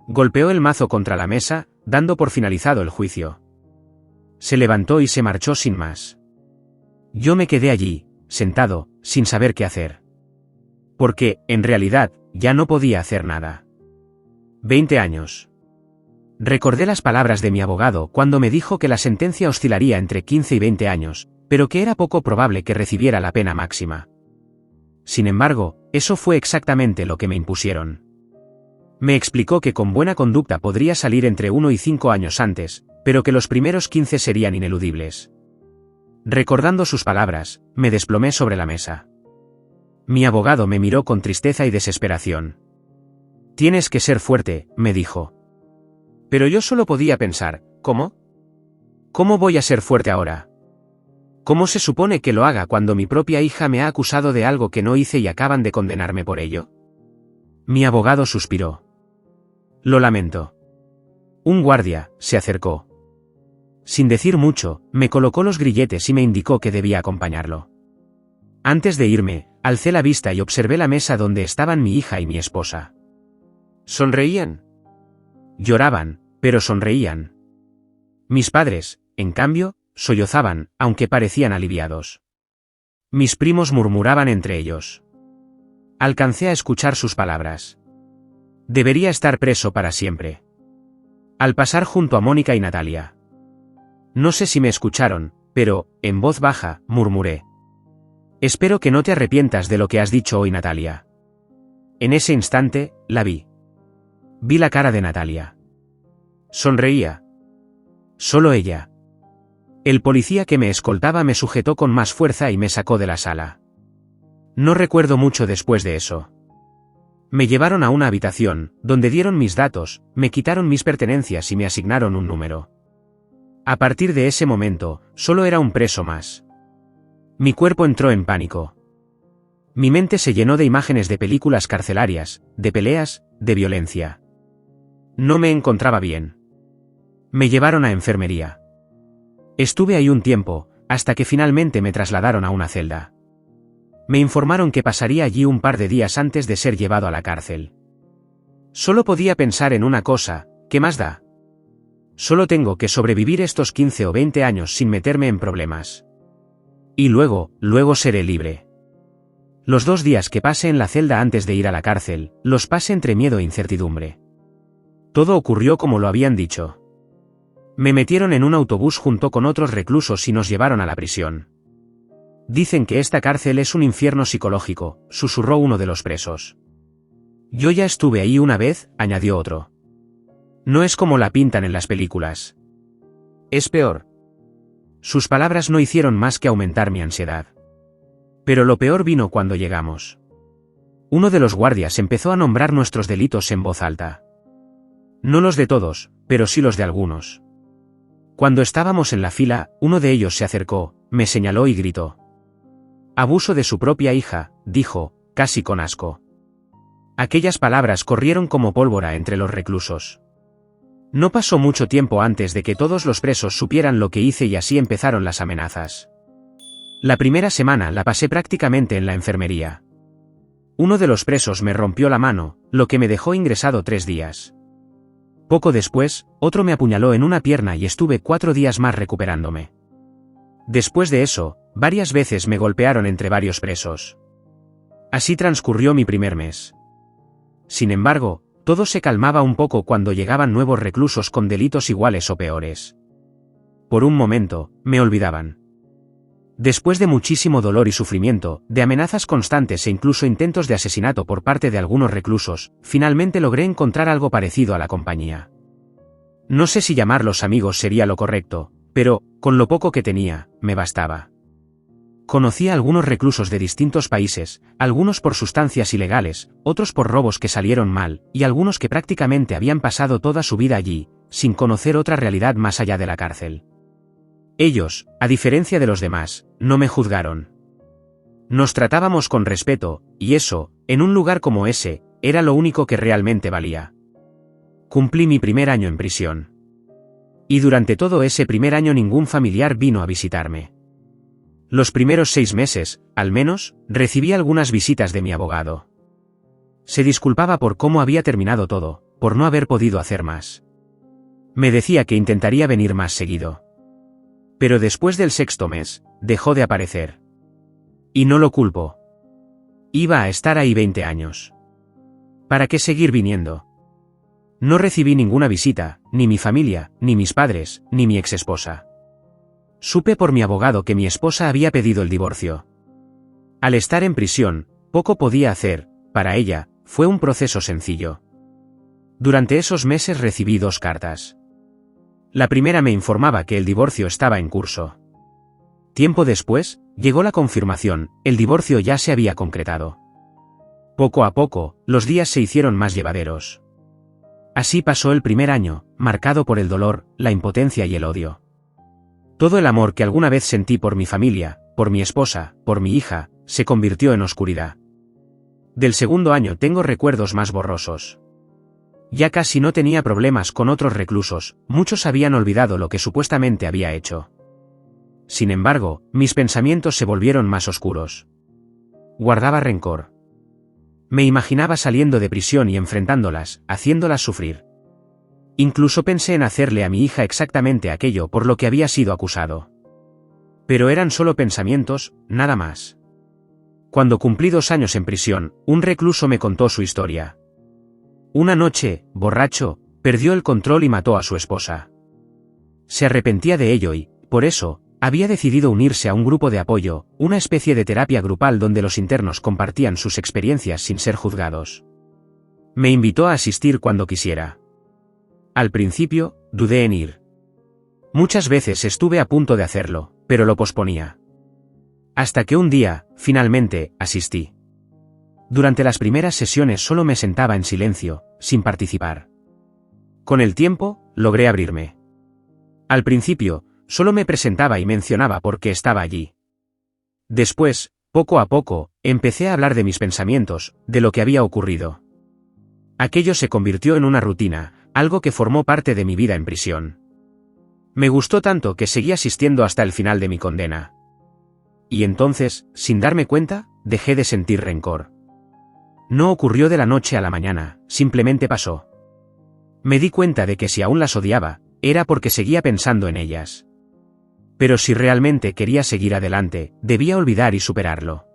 Golpeó el mazo contra la mesa, dando por finalizado el juicio. Se levantó y se marchó sin más. Yo me quedé allí, sentado, sin saber qué hacer. Porque, en realidad, ya no podía hacer nada. 20 años. Recordé las palabras de mi abogado cuando me dijo que la sentencia oscilaría entre 15 y 20 años, pero que era poco probable que recibiera la pena máxima. Sin embargo, eso fue exactamente lo que me impusieron. Me explicó que con buena conducta podría salir entre 1 y 5 años antes, pero que los primeros 15 serían ineludibles. Recordando sus palabras, me desplomé sobre la mesa. Mi abogado me miró con tristeza y desesperación. Tienes que ser fuerte, me dijo. Pero yo solo podía pensar, ¿cómo? ¿Cómo voy a ser fuerte ahora? ¿Cómo se supone que lo haga cuando mi propia hija me ha acusado de algo que no hice y acaban de condenarme por ello? Mi abogado suspiró. Lo lamento. Un guardia se acercó. Sin decir mucho, me colocó los grilletes y me indicó que debía acompañarlo. Antes de irme, alcé la vista y observé la mesa donde estaban mi hija y mi esposa. ¿Sonreían? Lloraban, pero sonreían. Mis padres, en cambio, sollozaban, aunque parecían aliviados. Mis primos murmuraban entre ellos. Alcancé a escuchar sus palabras. Debería estar preso para siempre. Al pasar junto a Mónica y Natalia. No sé si me escucharon, pero, en voz baja, murmuré. Espero que no te arrepientas de lo que has dicho hoy, Natalia. En ese instante, la vi. Vi la cara de Natalia. Sonreía. Solo ella. El policía que me escoltaba me sujetó con más fuerza y me sacó de la sala. No recuerdo mucho después de eso. Me llevaron a una habitación, donde dieron mis datos, me quitaron mis pertenencias y me asignaron un número. A partir de ese momento, solo era un preso más. Mi cuerpo entró en pánico. Mi mente se llenó de imágenes de películas carcelarias, de peleas, de violencia. No me encontraba bien. Me llevaron a enfermería. Estuve ahí un tiempo, hasta que finalmente me trasladaron a una celda. Me informaron que pasaría allí un par de días antes de ser llevado a la cárcel. Solo podía pensar en una cosa, ¿qué más da? Solo tengo que sobrevivir estos 15 o 20 años sin meterme en problemas. Y luego seré libre. Los 2 días que pasé en la celda antes de ir a la cárcel, los pasé entre miedo e incertidumbre. Todo ocurrió como lo habían dicho. Me metieron en un autobús junto con otros reclusos y nos llevaron a la prisión. Dicen que esta cárcel es un infierno psicológico, susurró uno de los presos. Yo ya estuve ahí una vez, añadió otro. No es como la pintan en las películas. Es peor. Sus palabras no hicieron más que aumentar mi ansiedad. Pero lo peor vino cuando llegamos. Uno de los guardias empezó a nombrar nuestros delitos en voz alta. No los de todos, pero sí los de algunos. Cuando estábamos en la fila, uno de ellos se acercó, me señaló y gritó. Abuso de su propia hija, dijo, casi con asco. Aquellas palabras corrieron como pólvora entre los reclusos. No pasó mucho tiempo antes de que todos los presos supieran lo que hice y así empezaron las amenazas. La primera semana la pasé prácticamente en la enfermería. Uno de los presos me rompió la mano, lo que me dejó ingresado 3 días. Poco después, otro me apuñaló en una pierna y estuve 4 días más recuperándome. Después de eso, varias veces me golpearon entre varios presos. Así transcurrió mi primer mes. Sin embargo, todo se calmaba un poco cuando llegaban nuevos reclusos con delitos iguales o peores. Por un momento, me olvidaban. Después de muchísimo dolor y sufrimiento, de amenazas constantes e incluso intentos de asesinato por parte de algunos reclusos, finalmente logré encontrar algo parecido a la compañía. No sé si llamarlos amigos sería lo correcto, pero, con lo poco que tenía, me bastaba. Conocí a algunos reclusos de distintos países, algunos por sustancias ilegales, otros por robos que salieron mal, y algunos que prácticamente habían pasado toda su vida allí, sin conocer otra realidad más allá de la cárcel. Ellos, a diferencia de los demás, no me juzgaron. Nos tratábamos con respeto, y eso, en un lugar como ese, era lo único que realmente valía. Cumplí mi primer año en prisión. Y durante todo ese primer año ningún familiar vino a visitarme. Los primeros 6 meses, al menos, recibí algunas visitas de mi abogado. Se disculpaba por cómo había terminado todo, por no haber podido hacer más. Me decía que intentaría venir más seguido. Pero después del 6.º mes, dejó de aparecer. Y no lo culpo. Iba a estar ahí 20 años. ¿Para qué seguir viniendo? No recibí ninguna visita, ni mi familia, ni mis padres, ni mi exesposa. Supe por mi abogado que mi esposa había pedido el divorcio. Al estar en prisión, poco podía hacer, para ella, fue un proceso sencillo. Durante esos meses recibí 2 cartas. La primera me informaba que el divorcio estaba en curso. Tiempo después, llegó la confirmación, el divorcio ya se había concretado. Poco a poco, los días se hicieron más llevaderos. Así pasó el primer año, marcado por el dolor, la impotencia y el odio. Todo el amor que alguna vez sentí por mi familia, por mi esposa, por mi hija, se convirtió en oscuridad. Del segundo año tengo recuerdos más borrosos. Ya casi no tenía problemas con otros reclusos, muchos habían olvidado lo que supuestamente había hecho. Sin embargo, mis pensamientos se volvieron más oscuros. Guardaba rencor. Me imaginaba saliendo de prisión y enfrentándolas, haciéndolas sufrir. Incluso pensé en hacerle a mi hija exactamente aquello por lo que había sido acusado. Pero eran solo pensamientos, nada más. Cuando cumplí 2 años en prisión, un recluso me contó su historia. Una noche, borracho, perdió el control y mató a su esposa. Se arrepentía de ello y, por eso, había decidido unirse a un grupo de apoyo, una especie de terapia grupal donde los internos compartían sus experiencias sin ser juzgados. Me invitó a asistir cuando quisiera. Al principio, dudé en ir. Muchas veces estuve a punto de hacerlo, pero lo posponía. Hasta que un día, finalmente, asistí. Durante las primeras sesiones solo me sentaba en silencio, sin participar. Con el tiempo, logré abrirme. Al principio, solo me presentaba y mencionaba por qué estaba allí. Después, poco a poco, empecé a hablar de mis pensamientos, de lo que había ocurrido. Aquello se convirtió en una rutina, algo que formó parte de mi vida en prisión. Me gustó tanto que seguí asistiendo hasta el final de mi condena. Y entonces, sin darme cuenta, dejé de sentir rencor. No ocurrió de la noche a la mañana, simplemente pasó. Me di cuenta de que si aún las odiaba, era porque seguía pensando en ellas. Pero si realmente quería seguir adelante, debía olvidar y superarlo.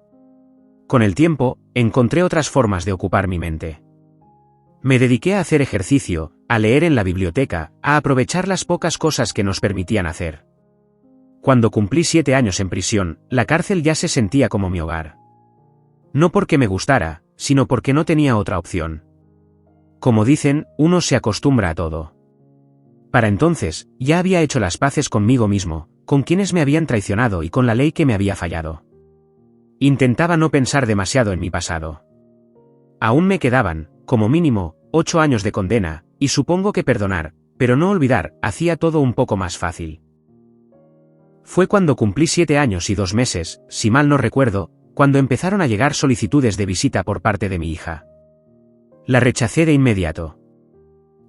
Con el tiempo, encontré otras formas de ocupar mi mente. Me dediqué a hacer ejercicio, a leer en la biblioteca, a aprovechar las pocas cosas que nos permitían hacer. Cuando cumplí 7 años en prisión, la cárcel ya se sentía como mi hogar. No porque me gustara, sino porque no tenía otra opción. Como dicen, uno se acostumbra a todo. Para entonces, ya había hecho las paces conmigo mismo, con quienes me habían traicionado y con la ley que me había fallado. Intentaba no pensar demasiado en mi pasado. Aún me quedaban, como mínimo, 8 años de condena, y supongo que perdonar, pero no olvidar, hacía todo un poco más fácil. Fue cuando cumplí 7 años y 2 meses, si mal no recuerdo, cuando empezaron a llegar solicitudes de visita por parte de mi hija. La rechacé de inmediato.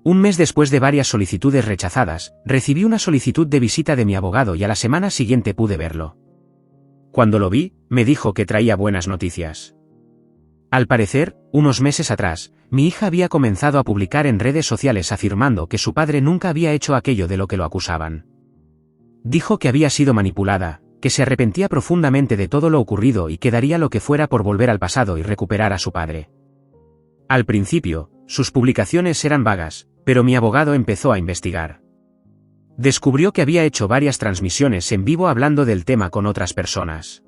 Un mes después de varias solicitudes rechazadas, recibí una solicitud de visita de mi abogado y a la semana siguiente pude verlo. Cuando lo vi, me dijo que traía buenas noticias. Al parecer, unos meses atrás, mi hija había comenzado a publicar en redes sociales afirmando que su padre nunca había hecho aquello de lo que lo acusaban. Dijo que había sido manipulada, que se arrepentía profundamente de todo lo ocurrido y que daría lo que fuera por volver al pasado y recuperar a su padre. Al principio, sus publicaciones eran vagas, pero mi abogado empezó a investigar. Descubrió que había hecho varias transmisiones en vivo hablando del tema con otras personas.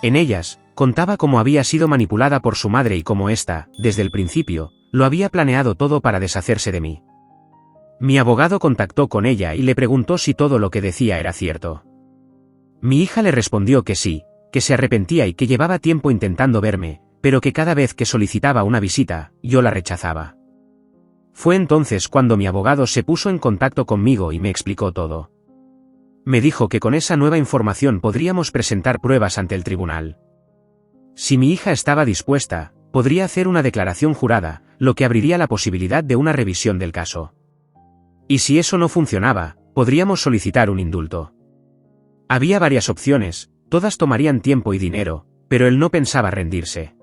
En ellas, contaba cómo había sido manipulada por su madre y cómo ésta, desde el principio, lo había planeado todo para deshacerse de mí. Mi abogado contactó con ella y le preguntó si todo lo que decía era cierto. Mi hija le respondió que sí, que se arrepentía y que llevaba tiempo intentando verme, pero que cada vez que solicitaba una visita, yo la rechazaba. Fue entonces cuando mi abogado se puso en contacto conmigo y me explicó todo. Me dijo que con esa nueva información podríamos presentar pruebas ante el tribunal. Si mi hija estaba dispuesta, podría hacer una declaración jurada, lo que abriría la posibilidad de una revisión del caso. Y si eso no funcionaba, podríamos solicitar un indulto. Había varias opciones, todas tomarían tiempo y dinero, pero él no pensaba rendirse.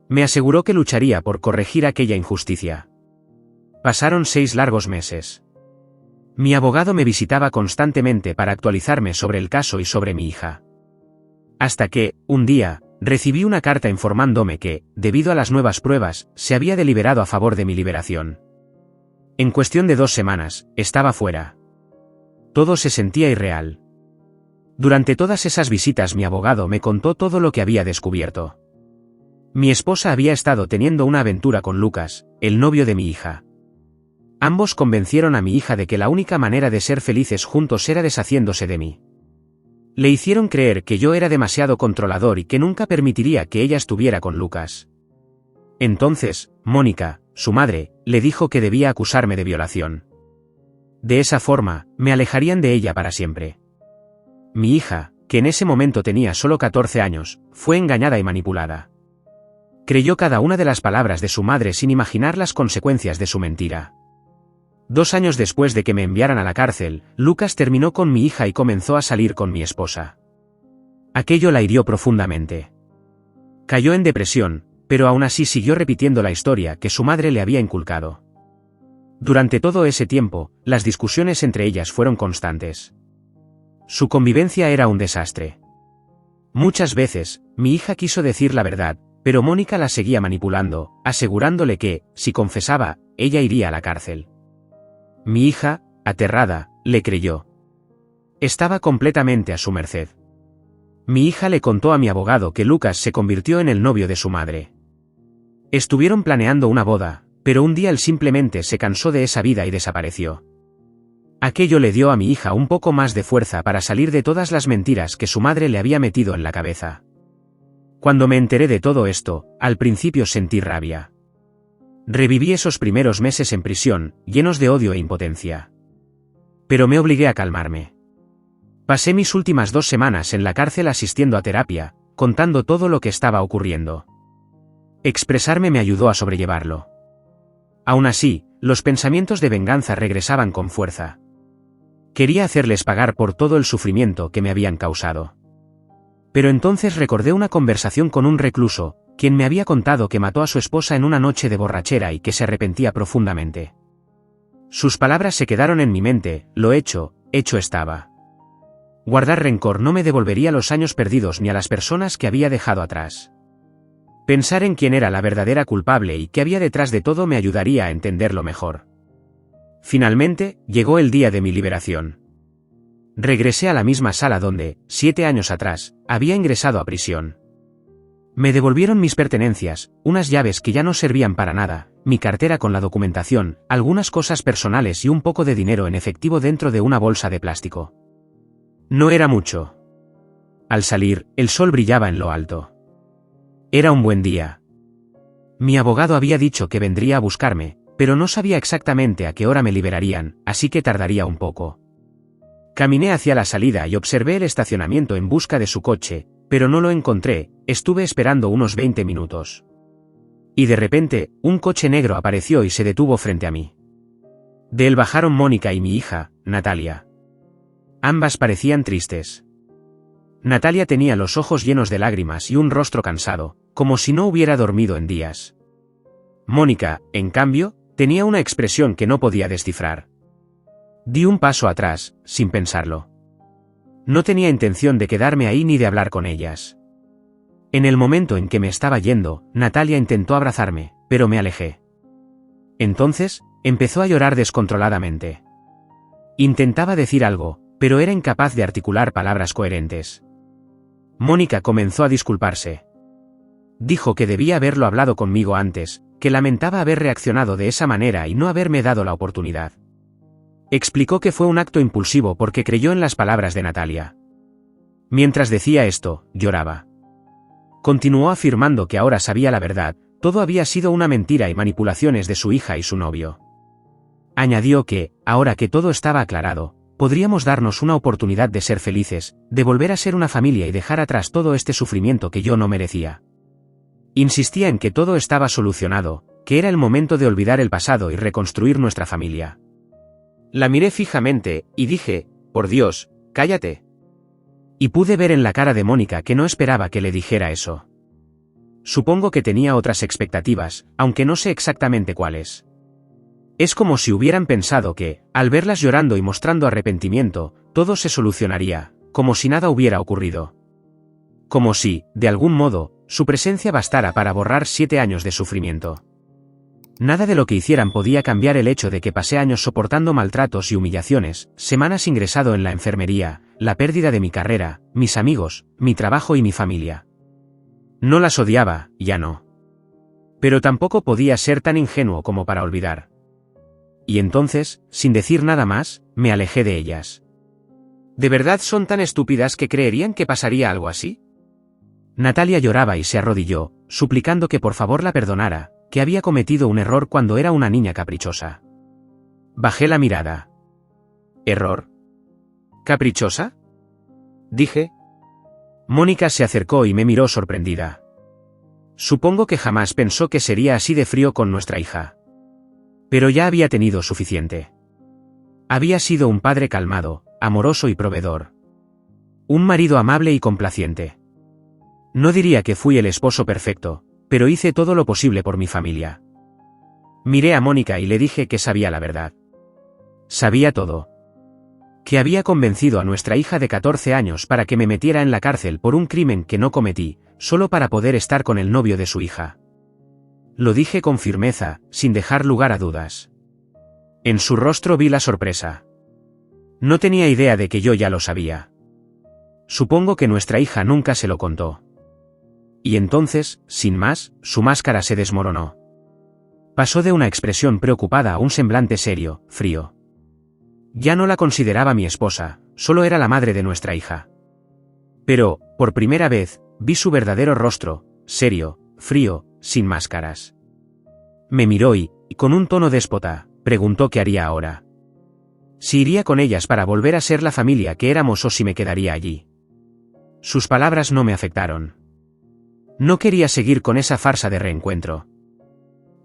Me aseguró que lucharía por corregir aquella injusticia. Pasaron 6 largos meses. Mi abogado me visitaba constantemente para actualizarme sobre el caso y sobre mi hija. Hasta que, un día, recibí una carta informándome que, debido a las nuevas pruebas, se había deliberado a favor de mi liberación. En cuestión de 2 semanas, estaba fuera. Todo se sentía irreal. Durante todas esas visitas mi abogado me contó todo lo que había descubierto. Mi esposa había estado teniendo una aventura con Lucas, el novio de mi hija. Ambos convencieron a mi hija de que la única manera de ser felices juntos era deshaciéndose de mí. Le hicieron creer que yo era demasiado controlador y que nunca permitiría que ella estuviera con Lucas. Entonces, Mónica, su madre, le dijo que debía acusarme de violación. De esa forma, me alejarían de ella para siempre. Mi hija, que en ese momento tenía solo 14 años, fue engañada y manipulada. Creyó cada una de las palabras de su madre sin imaginar las consecuencias de su mentira. 2 años después de que me enviaran a la cárcel, Lucas terminó con mi hija y comenzó a salir con mi esposa. Aquello la hirió profundamente. Cayó en depresión, pero aún así siguió repitiendo la historia que su madre le había inculcado. Durante todo ese tiempo, las discusiones entre ellas fueron constantes. Su convivencia era un desastre. Muchas veces, mi hija quiso decir la verdad, pero Mónica la seguía manipulando, asegurándole que, si confesaba, ella iría a la cárcel. Mi hija, aterrada, le creyó. Estaba completamente a su merced. Mi hija le contó a mi abogado que Lucas se convirtió en el novio de su madre. Estuvieron planeando una boda, pero un día él simplemente se cansó de esa vida y desapareció. Aquello le dio a mi hija un poco más de fuerza para salir de todas las mentiras que su madre le había metido en la cabeza. Cuando me enteré de todo esto, al principio sentí rabia. Reviví esos primeros meses en prisión, llenos de odio e impotencia. Pero me obligué a calmarme. Pasé mis últimas 2 semanas en la cárcel asistiendo a terapia, contando todo lo que estaba ocurriendo. Expresarme me ayudó a sobrellevarlo. Aún así, los pensamientos de venganza regresaban con fuerza. Quería hacerles pagar por todo el sufrimiento que me habían causado. Pero entonces recordé una conversación con un recluso, quien me había contado que mató a su esposa en una noche de borrachera y que se arrepentía profundamente. Sus palabras se quedaron en mi mente, lo hecho estaba. Guardar rencor no me devolvería los años perdidos ni a las personas que había dejado atrás. Pensar en quién era la verdadera culpable y qué había detrás de todo me ayudaría a entenderlo mejor. Finalmente, llegó el día de mi liberación. Regresé a la misma sala donde, 7 años atrás, había ingresado a prisión. Me devolvieron mis pertenencias, unas llaves que ya no servían para nada, mi cartera con la documentación, algunas cosas personales y un poco de dinero en efectivo dentro de una bolsa de plástico. No era mucho. Al salir, el sol brillaba en lo alto. Era un buen día. Mi abogado había dicho que vendría a buscarme, pero no sabía exactamente a qué hora me liberarían, así que tardaría un poco. Caminé hacia la salida y observé el estacionamiento en busca de su coche, pero no lo encontré, estuve esperando unos 20 minutos. Y de repente, un coche negro apareció y se detuvo frente a mí. De él bajaron Mónica y mi hija, Natalia. Ambas parecían tristes. Natalia tenía los ojos llenos de lágrimas y un rostro cansado, como si no hubiera dormido en días. Mónica, en cambio, tenía una expresión que no podía descifrar. Di un paso atrás, sin pensarlo. No tenía intención de quedarme ahí ni de hablar con ellas. En el momento en que me estaba yendo, Natalia intentó abrazarme, pero me alejé. Entonces, empezó a llorar descontroladamente. Intentaba decir algo, pero era incapaz de articular palabras coherentes. Mónica comenzó a disculparse. Dijo que debía haberlo hablado conmigo antes, que lamentaba haber reaccionado de esa manera y no haberme dado la oportunidad. Explicó que fue un acto impulsivo porque creyó en las palabras de Natalia. Mientras decía esto, lloraba. Continuó afirmando que ahora sabía la verdad, todo había sido una mentira y manipulaciones de su hija y su novio. Añadió que, ahora que todo estaba aclarado, podríamos darnos una oportunidad de ser felices, de volver a ser una familia y dejar atrás todo este sufrimiento que yo no merecía. Insistía en que todo estaba solucionado, que era el momento de olvidar el pasado y reconstruir nuestra familia. La miré fijamente, y dije, por Dios, cállate. Y pude ver en la cara de Mónica que no esperaba que le dijera eso. Supongo que tenía otras expectativas, aunque no sé exactamente cuáles. Es como si hubieran pensado que, al verlas llorando y mostrando arrepentimiento, todo se solucionaría, como si nada hubiera ocurrido. Como si, de algún modo, su presencia bastara para borrar 7 años de sufrimiento. Nada de lo que hicieran podía cambiar el hecho de que pasé años soportando maltratos y humillaciones, semanas ingresado en la enfermería, la pérdida de mi carrera, mis amigos, mi trabajo y mi familia. No las odiaba, ya no. Pero tampoco podía ser tan ingenuo como para olvidar. Y entonces, sin decir nada más, me alejé de ellas. ¿De verdad son tan estúpidas que creerían que pasaría algo así? Natalia lloraba y se arrodilló, suplicando que por favor la perdonara, que había cometido un error cuando era una niña caprichosa. Bajé la mirada. ¿Error? ¿Caprichosa?, dije. Mónica se acercó y me miró sorprendida. Supongo que jamás pensó que sería así de frío con nuestra hija. Pero ya había tenido suficiente. Había sido un padre calmado, amoroso y proveedor. Un marido amable y complaciente. No diría que fui el esposo perfecto, pero hice todo lo posible por mi familia. Miré a Mónica y le dije que sabía la verdad. Sabía todo. Que había convencido a nuestra hija de 14 años para que me metiera en la cárcel por un crimen que no cometí, solo para poder estar con el novio de su hija. Lo dije con firmeza, sin dejar lugar a dudas. En su rostro vi la sorpresa. No tenía idea de que yo ya lo sabía. Supongo que nuestra hija nunca se lo contó. Y entonces, sin más, su máscara se desmoronó. Pasó de una expresión preocupada a un semblante serio, frío. Ya no la consideraba mi esposa, solo era la madre de nuestra hija. Pero, por primera vez, vi su verdadero rostro, serio, frío, sin máscaras. Me miró y, con un tono déspota, preguntó qué haría ahora. Si iría con ellas para volver a ser la familia que éramos o si me quedaría allí. Sus palabras no me afectaron. No quería seguir con esa farsa de reencuentro.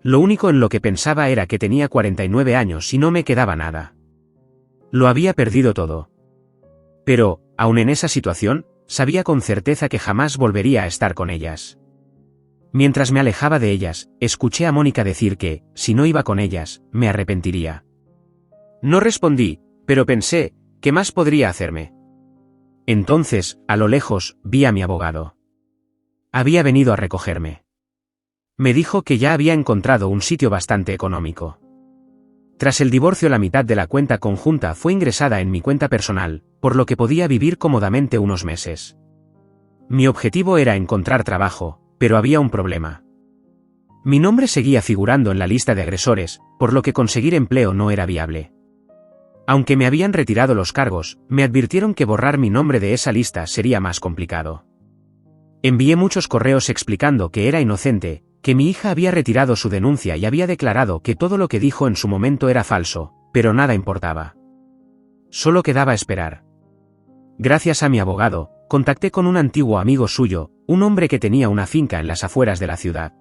Lo único en lo que pensaba era que tenía 49 años y no me quedaba nada. Lo había perdido todo. Pero, aun en esa situación, sabía con certeza que jamás volvería a estar con ellas. Mientras me alejaba de ellas, escuché a Mónica decir que, si no iba con ellas, me arrepentiría. No respondí, pero pensé, ¿qué más podría hacerme? Entonces, a lo lejos, vi a mi abogado. Había venido a recogerme. Me dijo que ya había encontrado un sitio bastante económico. Tras el divorcio, la mitad de la cuenta conjunta fue ingresada en mi cuenta personal, por lo que podía vivir cómodamente unos meses. Mi objetivo era encontrar trabajo, pero había un problema. Mi nombre seguía figurando en la lista de agresores, por lo que conseguir empleo no era viable. Aunque me habían retirado los cargos, me advirtieron que borrar mi nombre de esa lista sería más complicado. Envié muchos correos explicando que era inocente, que mi hija había retirado su denuncia y había declarado que todo lo que dijo en su momento era falso, pero nada importaba. Solo quedaba esperar. Gracias a mi abogado, contacté con un antiguo amigo suyo, un hombre que tenía una finca en las afueras de la ciudad.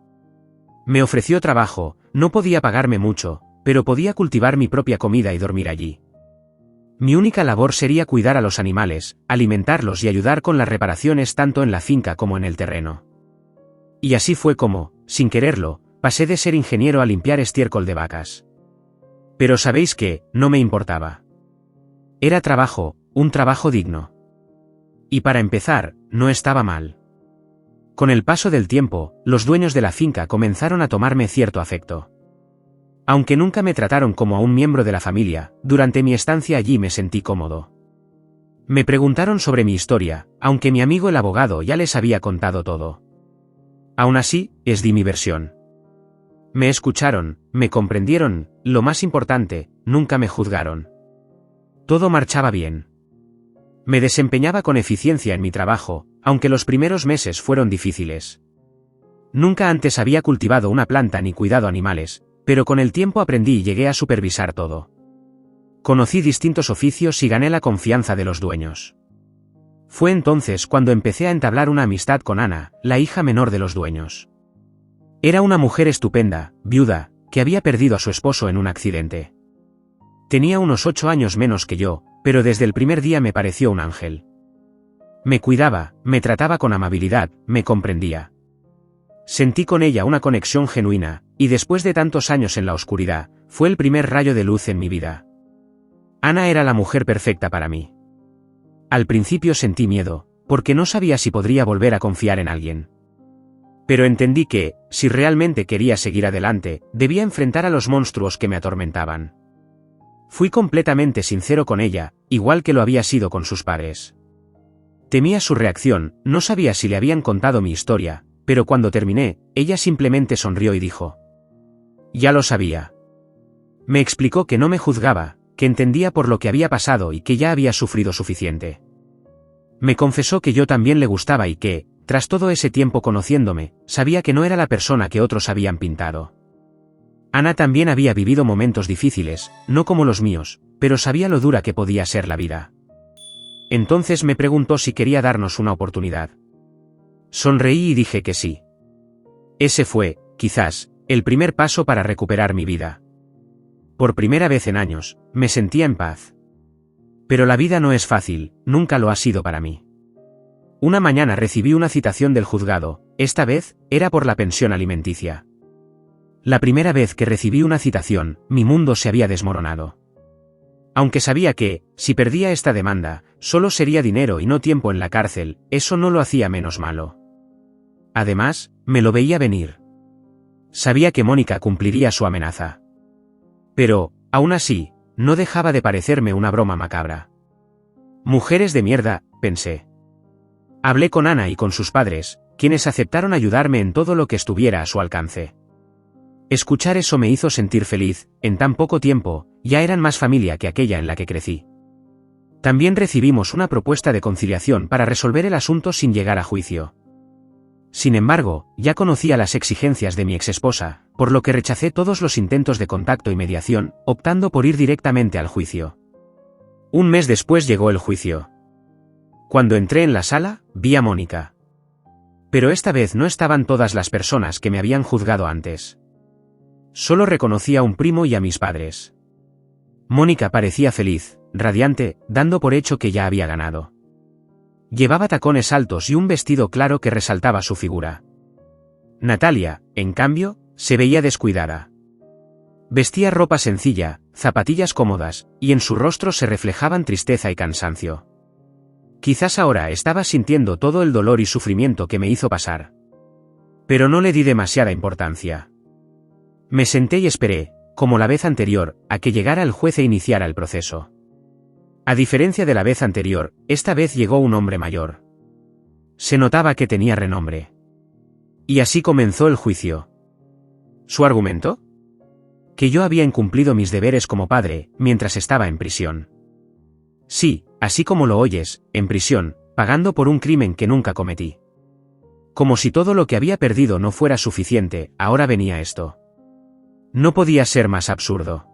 Me ofreció trabajo, no podía pagarme mucho, pero podía cultivar mi propia comida y dormir allí. Mi única labor sería cuidar a los animales, alimentarlos y ayudar con las reparaciones tanto en la finca como en el terreno. Y así fue como, sin quererlo, pasé de ser ingeniero a limpiar estiércol de vacas. Pero sabéis qué, no me importaba. Era trabajo, un trabajo digno. Y para empezar, no estaba mal. Con el paso del tiempo, los dueños de la finca comenzaron a tomarme cierto afecto. Aunque nunca me trataron como a un miembro de la familia, durante mi estancia allí me sentí cómodo. Me preguntaron sobre mi historia, aunque mi amigo el abogado ya les había contado todo. Aún así, les di mi versión. Me escucharon, me comprendieron, lo más importante, nunca me juzgaron. Todo marchaba bien. Me desempeñaba con eficiencia en mi trabajo, aunque los primeros meses fueron difíciles. Nunca antes había cultivado una planta ni cuidado animales, pero con el tiempo aprendí y llegué a supervisar todo. Conocí distintos oficios y gané la confianza de los dueños. Fue entonces cuando empecé a entablar una amistad con Ana, la hija menor de los dueños. Era una mujer estupenda, viuda, que había perdido a su esposo en un accidente. Tenía unos 8 años menos que yo, pero desde el primer día me pareció un ángel. Me cuidaba, me trataba con amabilidad, me comprendía. Sentí con ella una conexión genuina, y después de tantos años en la oscuridad, fue el primer rayo de luz en mi vida. Ana era la mujer perfecta para mí. Al principio sentí miedo, porque no sabía si podría volver a confiar en alguien. Pero entendí que, si realmente quería seguir adelante, debía enfrentar a los monstruos que me atormentaban. Fui completamente sincero con ella, igual que lo había sido con sus padres. Temía su reacción, no sabía si le habían contado mi historia, pero cuando terminé, ella simplemente sonrió y dijo: «Ya lo sabía». Me explicó que no me juzgaba, que entendía por lo que había pasado y que ya había sufrido suficiente. Me confesó que yo también le gustaba y que, tras todo ese tiempo conociéndome, sabía que no era la persona que otros habían pintado. Ana también había vivido momentos difíciles, no como los míos, pero sabía lo dura que podía ser la vida. Entonces me preguntó si quería darnos una oportunidad. Sonreí y dije que sí. Ese fue, quizás, el primer paso para recuperar mi vida. Por primera vez en años, me sentía en paz. Pero la vida no es fácil, nunca lo ha sido para mí. Una mañana recibí una citación del juzgado, esta vez, era por la pensión alimenticia. La primera vez que recibí una citación, mi mundo se había desmoronado. Aunque sabía que, si perdía esta demanda, solo sería dinero y no tiempo en la cárcel, eso no lo hacía menos malo. Además, me lo veía venir. Sabía que Mónica cumpliría su amenaza. Pero, aún así, no dejaba de parecerme una broma macabra. Mujeres de mierda, pensé. Hablé con Ana y con sus padres, quienes aceptaron ayudarme en todo lo que estuviera a su alcance. Escuchar eso me hizo sentir feliz, en tan poco tiempo, ya eran más familia que aquella en la que crecí. También recibimos una propuesta de conciliación para resolver el asunto sin llegar a juicio. Sin embargo, ya conocía las exigencias de mi exesposa, por lo que rechacé todos los intentos de contacto y mediación, optando por ir directamente al juicio. Un mes después llegó el juicio. Cuando entré en la sala, vi a Mónica. Pero esta vez no estaban todas las personas que me habían juzgado antes. Solo reconocí a un primo y a mis padres. Mónica parecía feliz, radiante, dando por hecho que ya había ganado. Llevaba tacones altos y un vestido claro que resaltaba su figura. Natalia, en cambio, se veía descuidada. Vestía ropa sencilla, zapatillas cómodas, y en su rostro se reflejaban tristeza y cansancio. Quizás ahora estaba sintiendo todo el dolor y sufrimiento que me hizo pasar. Pero no le di demasiada importancia. Me senté y esperé, como la vez anterior, a que llegara el juez e iniciara el proceso. A diferencia de la vez anterior, esta vez llegó un hombre mayor. Se notaba que tenía renombre. Y así comenzó el juicio. ¿Su argumento? Que yo había incumplido mis deberes como padre, mientras estaba en prisión. Sí, así como lo oyes, en prisión, pagando por un crimen que nunca cometí. Como si todo lo que había perdido no fuera suficiente, ahora venía esto. No podía ser más absurdo.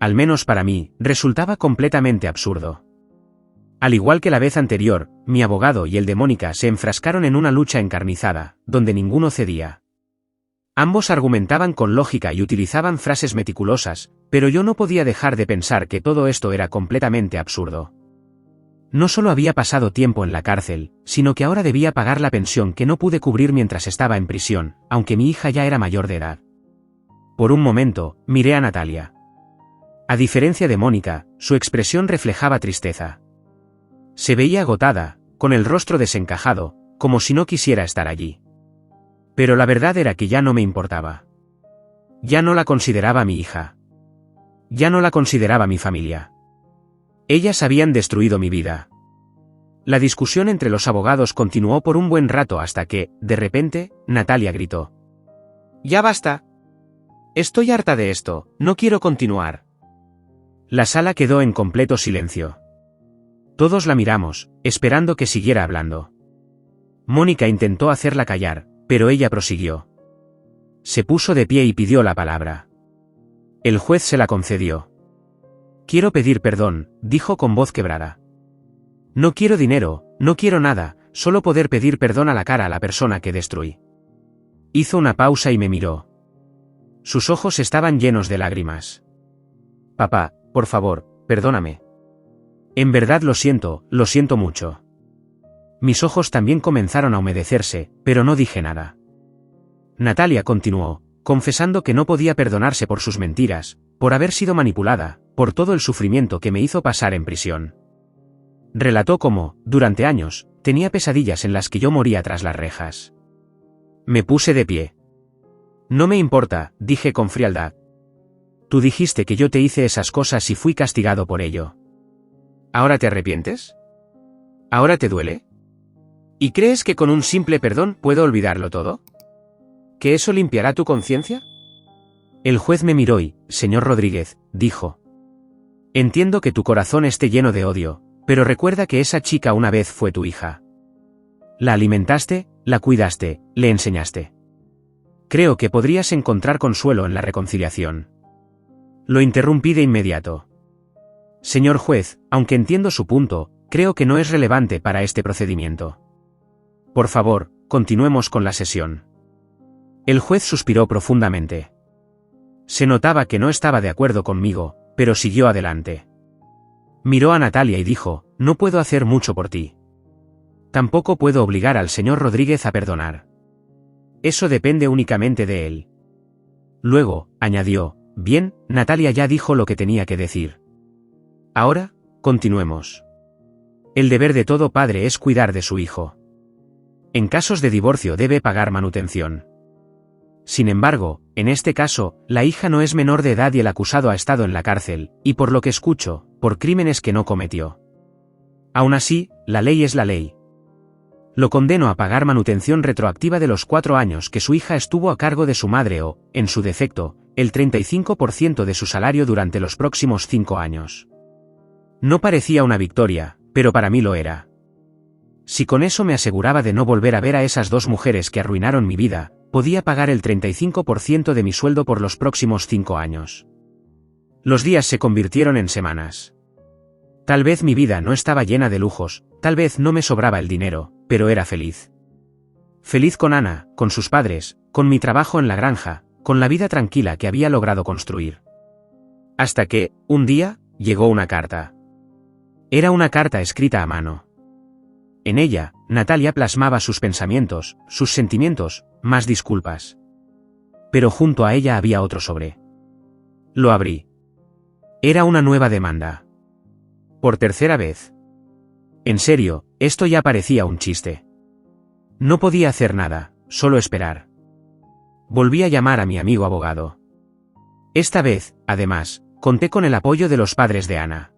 Al menos para mí, resultaba completamente absurdo. Al igual que la vez anterior, mi abogado y el de Mónica se enfrascaron en una lucha encarnizada, donde ninguno cedía. Ambos argumentaban con lógica y utilizaban frases meticulosas, pero yo no podía dejar de pensar que todo esto era completamente absurdo. No solo había pasado tiempo en la cárcel, sino que ahora debía pagar la pensión que no pude cubrir mientras estaba en prisión, aunque mi hija ya era mayor de edad. Por un momento, miré a Natalia. A diferencia de Mónica, su expresión reflejaba tristeza. Se veía agotada, con el rostro desencajado, como si no quisiera estar allí. Pero la verdad era que ya no me importaba. Ya no la consideraba mi hija. Ya no la consideraba mi familia. Ellas habían destruido mi vida. La discusión entre los abogados continuó por un buen rato hasta que, de repente, Natalia gritó. «¡Ya basta! Estoy harta de esto, no quiero continuar». La sala quedó en completo silencio. Todos la miramos, esperando que siguiera hablando. Mónica intentó hacerla callar, pero ella prosiguió. Se puso de pie y pidió la palabra. El juez se la concedió. «Quiero pedir perdón», dijo con voz quebrada. «No quiero dinero, no quiero nada, solo poder pedir perdón a la cara a la persona que destruí». Hizo una pausa y me miró. Sus ojos estaban llenos de lágrimas. «Papá, por favor, perdóname. En verdad lo siento mucho». Mis ojos también comenzaron a humedecerse, pero no dije nada. Natalia continuó, confesando que no podía perdonarse por sus mentiras, por haber sido manipulada, por todo el sufrimiento que me hizo pasar en prisión. Relató cómo, durante años, tenía pesadillas en las que yo moría tras las rejas. Me puse de pie. «No me importa», dije con frialdad. «Tú dijiste que yo te hice esas cosas y fui castigado por ello. ¿Ahora te arrepientes? ¿Ahora te duele? ¿Y crees que con un simple perdón puedo olvidarlo todo? ¿Que eso limpiará tu conciencia?» El juez me miró y, «Señor Rodríguez», dijo. «Entiendo que tu corazón esté lleno de odio, pero recuerda que esa chica una vez fue tu hija. La alimentaste, la cuidaste, le enseñaste. Creo que podrías encontrar consuelo en la reconciliación». Lo interrumpí de inmediato. «Señor juez, aunque entiendo su punto, creo que no es relevante para este procedimiento. Por favor, continuemos con la sesión». El juez suspiró profundamente. Se notaba que no estaba de acuerdo conmigo, pero siguió adelante. Miró a Natalia y dijo, «No puedo hacer mucho por ti. Tampoco puedo obligar al señor Rodríguez a perdonar. Eso depende únicamente de él». Luego, añadió, «Bien, Natalia ya dijo lo que tenía que decir. Ahora, continuemos. El deber de todo padre es cuidar de su hijo. En casos de divorcio debe pagar manutención. Sin embargo, en este caso, la hija no es menor de edad y el acusado ha estado en la cárcel, y por lo que escucho, por crímenes que no cometió. Aún así, la ley es la ley. Lo condeno a pagar manutención retroactiva de los 4 años que su hija estuvo a cargo de su madre o, en su defecto, el 35% de su salario durante los próximos 5 años. No parecía una victoria, pero para mí lo era. Si con eso me aseguraba de no volver a ver a esas 2 mujeres que arruinaron mi vida, podía pagar el 35% de mi sueldo por los próximos 5 años. Los días se convirtieron en semanas. Tal vez mi vida no estaba llena de lujos, tal vez no me sobraba el dinero, pero era feliz. Feliz con Ana, con sus padres, con mi trabajo en la granja, con la vida tranquila que había logrado construir. Hasta que, un día, llegó una carta. Era una carta escrita a mano. En ella, Natalia plasmaba sus pensamientos, sus sentimientos, más disculpas. Pero junto a ella había otro sobre. Lo abrí. Era una nueva demanda. Por tercera vez. En serio, esto ya parecía un chiste. No podía hacer nada, solo esperar. Volví a llamar a mi amigo abogado. Esta vez, además, conté con el apoyo de los padres de Ana.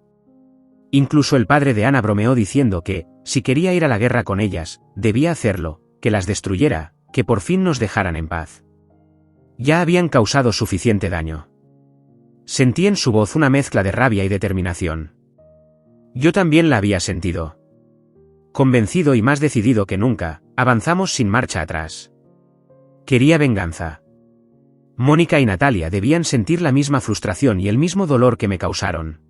Incluso el padre de Ana bromeó diciendo que, si quería ir a la guerra con ellas, debía hacerlo, que las destruyera, que por fin nos dejaran en paz. Ya habían causado suficiente daño. Sentí en su voz una mezcla de rabia y determinación. Yo también la había sentido. Convencido y más decidido que nunca, avanzamos sin marcha atrás. Quería venganza. Mónica y Natalia debían sentir la misma frustración y el mismo dolor que me causaron.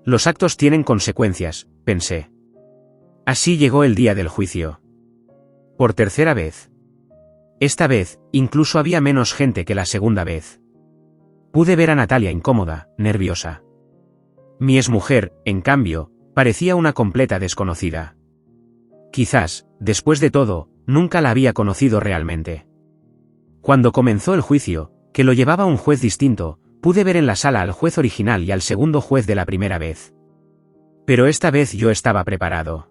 Los actos tienen consecuencias, pensé. Así llegó el día del juicio. Por tercera vez. Esta vez, incluso había menos gente que la segunda vez. Pude ver a Natalia incómoda, nerviosa. Mi exmujer, en cambio, parecía una completa desconocida. Quizás, después de todo, nunca la había conocido realmente. Cuando comenzó el juicio, que lo llevaba un juez distinto, pude ver en la sala al juez original y al segundo juez de la primera vez. Pero esta vez yo estaba preparado.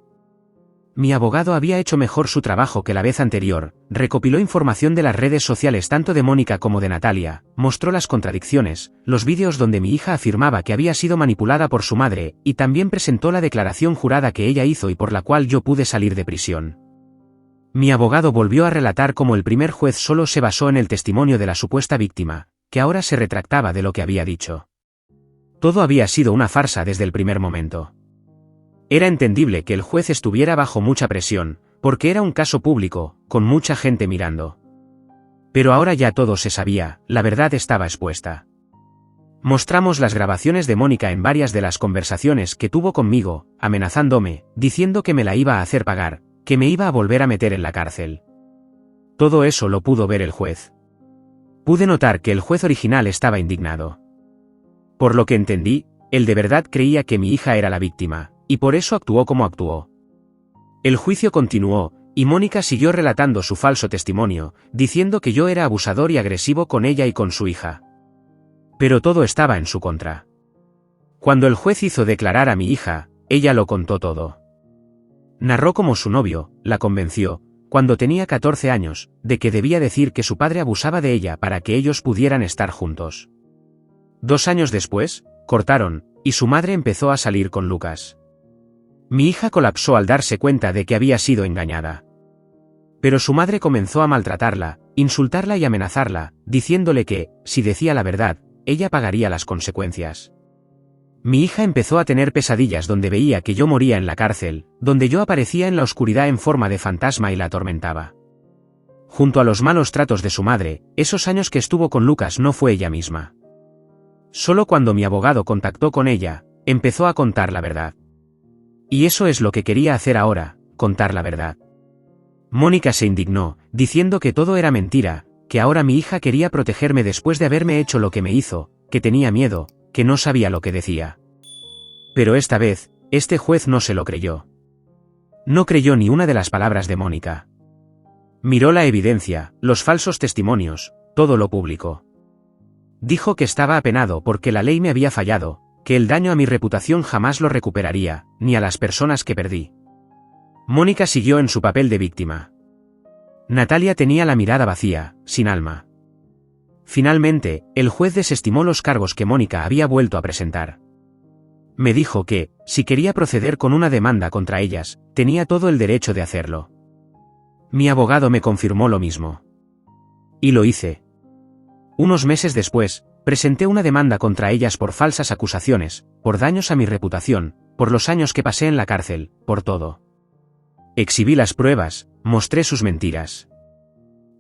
Mi abogado había hecho mejor su trabajo que la vez anterior, recopiló información de las redes sociales tanto de Mónica como de Natalia, mostró las contradicciones, los vídeos donde mi hija afirmaba que había sido manipulada por su madre, y también presentó la declaración jurada que ella hizo y por la cual yo pude salir de prisión. Mi abogado volvió a relatar cómo el primer juez solo se basó en el testimonio de la supuesta víctima, que ahora se retractaba de lo que había dicho. Todo había sido una farsa desde el primer momento. Era entendible que el juez estuviera bajo mucha presión, porque era un caso público, con mucha gente mirando. Pero ahora ya todo se sabía, la verdad estaba expuesta. Mostramos las grabaciones de Mónica en varias de las conversaciones que tuvo conmigo, amenazándome, diciendo que me la iba a hacer pagar, que me iba a volver a meter en la cárcel. Todo eso lo pudo ver el juez. Pude notar que el juez original estaba indignado. Por lo que entendí, él de verdad creía que mi hija era la víctima, y por eso actuó como actuó. El juicio continuó, y Mónica siguió relatando su falso testimonio, diciendo que yo era abusador y agresivo con ella y con su hija. Pero todo estaba en su contra. Cuando el juez hizo declarar a mi hija, ella lo contó todo. Narró cómo su novio la convenció, cuando tenía 14 años, de que debía decir que su padre abusaba de ella para que ellos pudieran estar juntos. 2 años después, cortaron, y su madre empezó a salir con Lucas. Mi hija colapsó al darse cuenta de que había sido engañada. Pero su madre comenzó a maltratarla, insultarla y amenazarla, diciéndole que, si decía la verdad, ella pagaría las consecuencias. Mi hija empezó a tener pesadillas donde veía que yo moría en la cárcel, donde yo aparecía en la oscuridad en forma de fantasma y la atormentaba. Junto a los malos tratos de su madre, esos años que estuvo con Lucas no fue ella misma. Solo cuando mi abogado contactó con ella, empezó a contar la verdad. Y eso es lo que quería hacer ahora, contar la verdad. Mónica se indignó, diciendo que todo era mentira, que ahora mi hija quería protegerme después de haberme hecho lo que me hizo, que tenía miedo, que no sabía lo que decía. Pero esta vez, este juez no se lo creyó. No creyó ni una de las palabras de Mónica. Miró la evidencia, los falsos testimonios, todo lo público. Dijo que estaba apenado porque la ley me había fallado, que el daño a mi reputación jamás lo recuperaría, ni a las personas que perdí. Mónica siguió en su papel de víctima. Natalia tenía la mirada vacía, sin alma. Finalmente, el juez desestimó los cargos que Mónica había vuelto a presentar. Me dijo que, si quería proceder con una demanda contra ellas, tenía todo el derecho de hacerlo. Mi abogado me confirmó lo mismo. Y lo hice. Unos meses después, presenté una demanda contra ellas por falsas acusaciones, por daños a mi reputación, por los años que pasé en la cárcel, por todo. Exhibí las pruebas, mostré sus mentiras.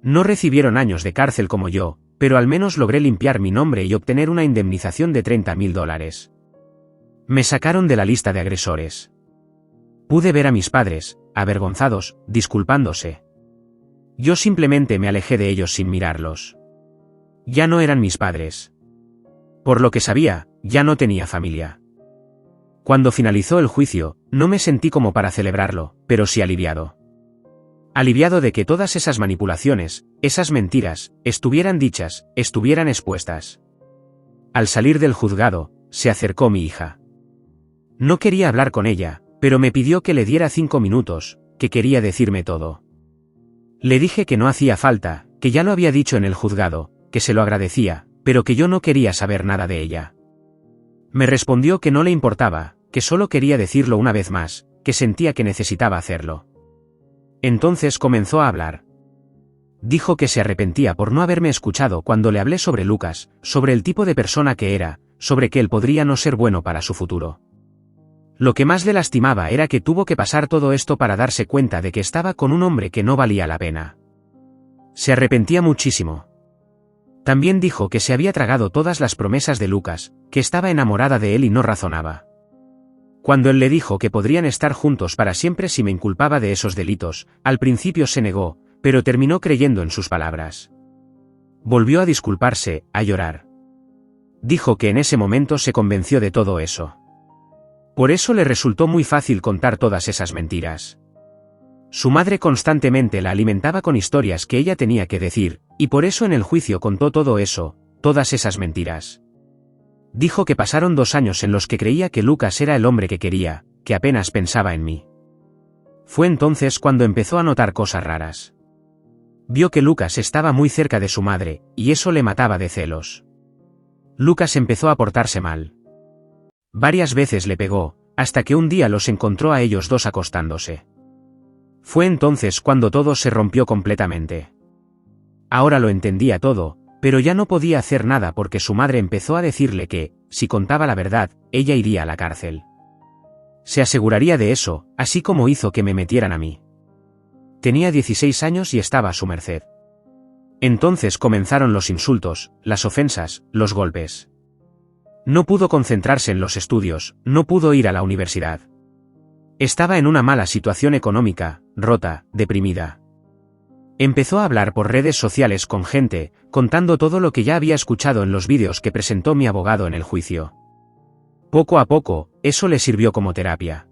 No recibieron años de cárcel como yo, pero al menos logré limpiar mi nombre y obtener una indemnización de $30.000. Me sacaron de la lista de agresores. Pude ver a mis padres, avergonzados, disculpándose. Yo simplemente me alejé de ellos sin mirarlos. Ya no eran mis padres. Por lo que sabía, ya no tenía familia. Cuando finalizó el juicio, no me sentí como para celebrarlo, pero sí aliviado. Aliviado de que todas esas manipulaciones, esas mentiras, estuvieran dichas, estuvieran expuestas. Al salir del juzgado, se acercó mi hija. No quería hablar con ella, pero me pidió que le diera 5 minutos, que quería decirme todo. Le dije que no hacía falta, que ya lo había dicho en el juzgado, que se lo agradecía, pero que yo no quería saber nada de ella. Me respondió que no le importaba, que solo quería decirlo una vez más, que sentía que necesitaba hacerlo. Entonces comenzó a hablar. Dijo que se arrepentía por no haberme escuchado cuando le hablé sobre Lucas, sobre el tipo de persona que era, sobre que él podría no ser bueno para su futuro. Lo que más le lastimaba era que tuvo que pasar todo esto para darse cuenta de que estaba con un hombre que no valía la pena. Se arrepentía muchísimo. También dijo que se había tragado todas las promesas de Lucas, que estaba enamorada de él y no razonaba. Cuando él le dijo que podrían estar juntos para siempre si me inculpaba de esos delitos, al principio se negó, pero terminó creyendo en sus palabras. Volvió a disculparse, a llorar. Dijo que en ese momento se convenció de todo eso. Por eso le resultó muy fácil contar todas esas mentiras. Su madre constantemente la alimentaba con historias que ella tenía que decir, y por eso en el juicio contó todo eso, todas esas mentiras. Dijo que pasaron 2 años en los que creía que Lucas era el hombre que quería, que apenas pensaba en mí. Fue entonces cuando empezó a notar cosas raras. Vio que Lucas estaba muy cerca de su madre, y eso le mataba de celos. Lucas empezó a portarse mal. Varias veces le pegó, hasta que un día los encontró a ellos dos acostándose. Fue entonces cuando todo se rompió completamente. Ahora lo entendía todo, pero ya no podía hacer nada porque su madre empezó a decirle que, si contaba la verdad, ella iría a la cárcel. Se aseguraría de eso, así como hizo que me metieran a mí. Tenía 16 años y estaba a su merced. Entonces comenzaron los insultos, las ofensas, los golpes. No pudo concentrarse en los estudios, no pudo ir a la universidad. Estaba en una mala situación económica, rota, deprimida. Empezó a hablar por redes sociales con gente, contando todo lo que ya había escuchado en los vídeos que presentó mi abogado en el juicio. Poco a poco, eso le sirvió como terapia.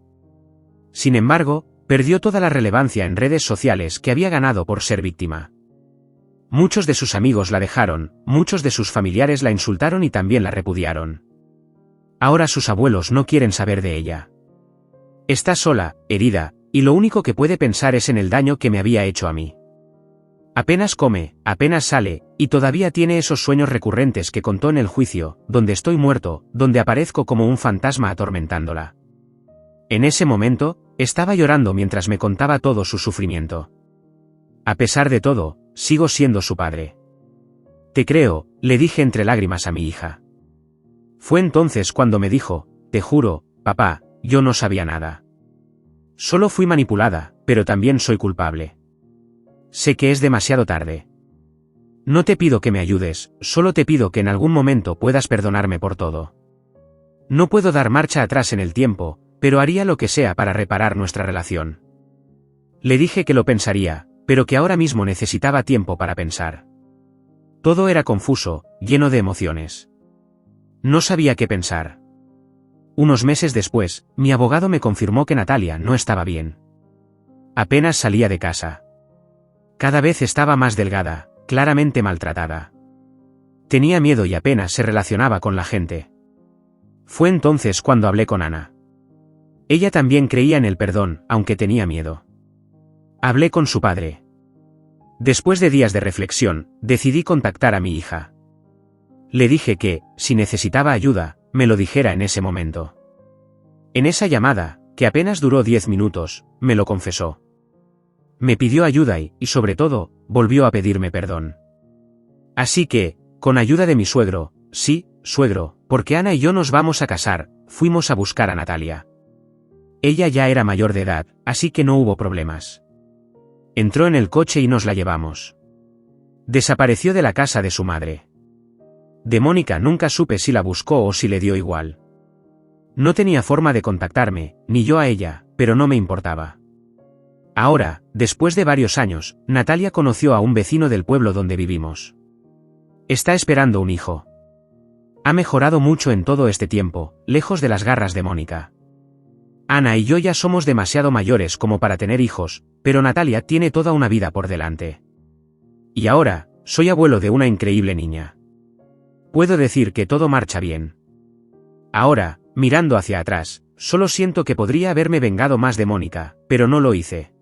Sin embargo, perdió toda la relevancia en redes sociales que había ganado por ser víctima. Muchos de sus amigos la dejaron, muchos de sus familiares la insultaron y también la repudiaron. Ahora sus abuelos no quieren saber de ella. Está sola, herida, y lo único que puede pensar es en el daño que me había hecho a mí. Apenas come, apenas sale, y todavía tiene esos sueños recurrentes que contó en el juicio, donde estoy muerto, donde aparezco como un fantasma atormentándola. En ese momento, estaba llorando mientras me contaba todo su sufrimiento. A pesar de todo, sigo siendo su padre. Te creo, le dije entre lágrimas a mi hija. Fue entonces cuando me dijo, te juro, papá, yo no sabía nada. Solo fui manipulada, pero también soy culpable. Sé que es demasiado tarde. No te pido que me ayudes, solo te pido que en algún momento puedas perdonarme por todo. No puedo dar marcha atrás en el tiempo, pero haría lo que sea para reparar nuestra relación. Le dije que lo pensaría, pero que ahora mismo necesitaba tiempo para pensar. Todo era confuso, lleno de emociones. No sabía qué pensar. Unos meses después, mi abogado me confirmó que Natalia no estaba bien. Apenas salía de casa. Cada vez estaba más delgada, claramente maltratada. Tenía miedo y apenas se relacionaba con la gente. Fue entonces cuando hablé con Ana. Ella también creía en el perdón, aunque tenía miedo. Hablé con su padre. Después de días de reflexión, decidí contactar a mi hija. Le dije que, si necesitaba ayuda, me lo dijera en ese momento. En esa llamada, que apenas duró 10 minutos, me lo confesó. Me pidió ayuda y, sobre todo, volvió a pedirme perdón. Así que, con ayuda de mi suegro, sí, suegro, porque Ana y yo nos vamos a casar, fuimos a buscar a Natalia. Ella ya era mayor de edad, así que no hubo problemas. Entró en el coche y nos la llevamos. Desapareció de la casa de su madre. De Mónica nunca supe si la buscó o si le dio igual. No tenía forma de contactarme, ni yo a ella, pero no me importaba. Ahora, después de varios años, Natalia conoció a un vecino del pueblo donde vivimos. Está esperando un hijo. Ha mejorado mucho en todo este tiempo, lejos de las garras de Mónica. Ana y yo ya somos demasiado mayores como para tener hijos, pero Natalia tiene toda una vida por delante. Y ahora, soy abuelo de una increíble niña. Puedo decir que todo marcha bien. Ahora, mirando hacia atrás, solo siento que podría haberme vengado más de Mónica, pero no lo hice.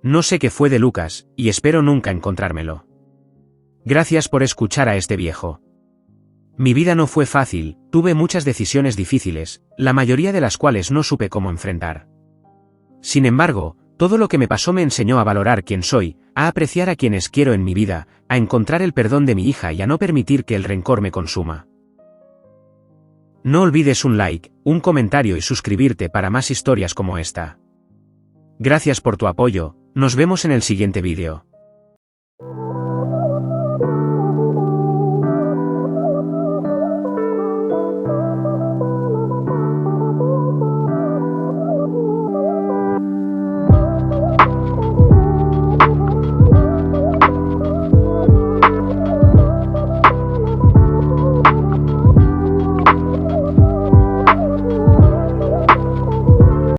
No sé qué fue de Lucas, y espero nunca encontrármelo. Gracias por escuchar a este viejo. Mi vida no fue fácil, tuve muchas decisiones difíciles, la mayoría de las cuales no supe cómo enfrentar. Sin embargo, todo lo que me pasó me enseñó a valorar quién soy, a apreciar a quienes quiero en mi vida, a encontrar el perdón de mi hija y a no permitir que el rencor me consuma. No olvides un like, un comentario y suscribirte para más historias como esta. Gracias por tu apoyo, nos vemos en el siguiente vídeo.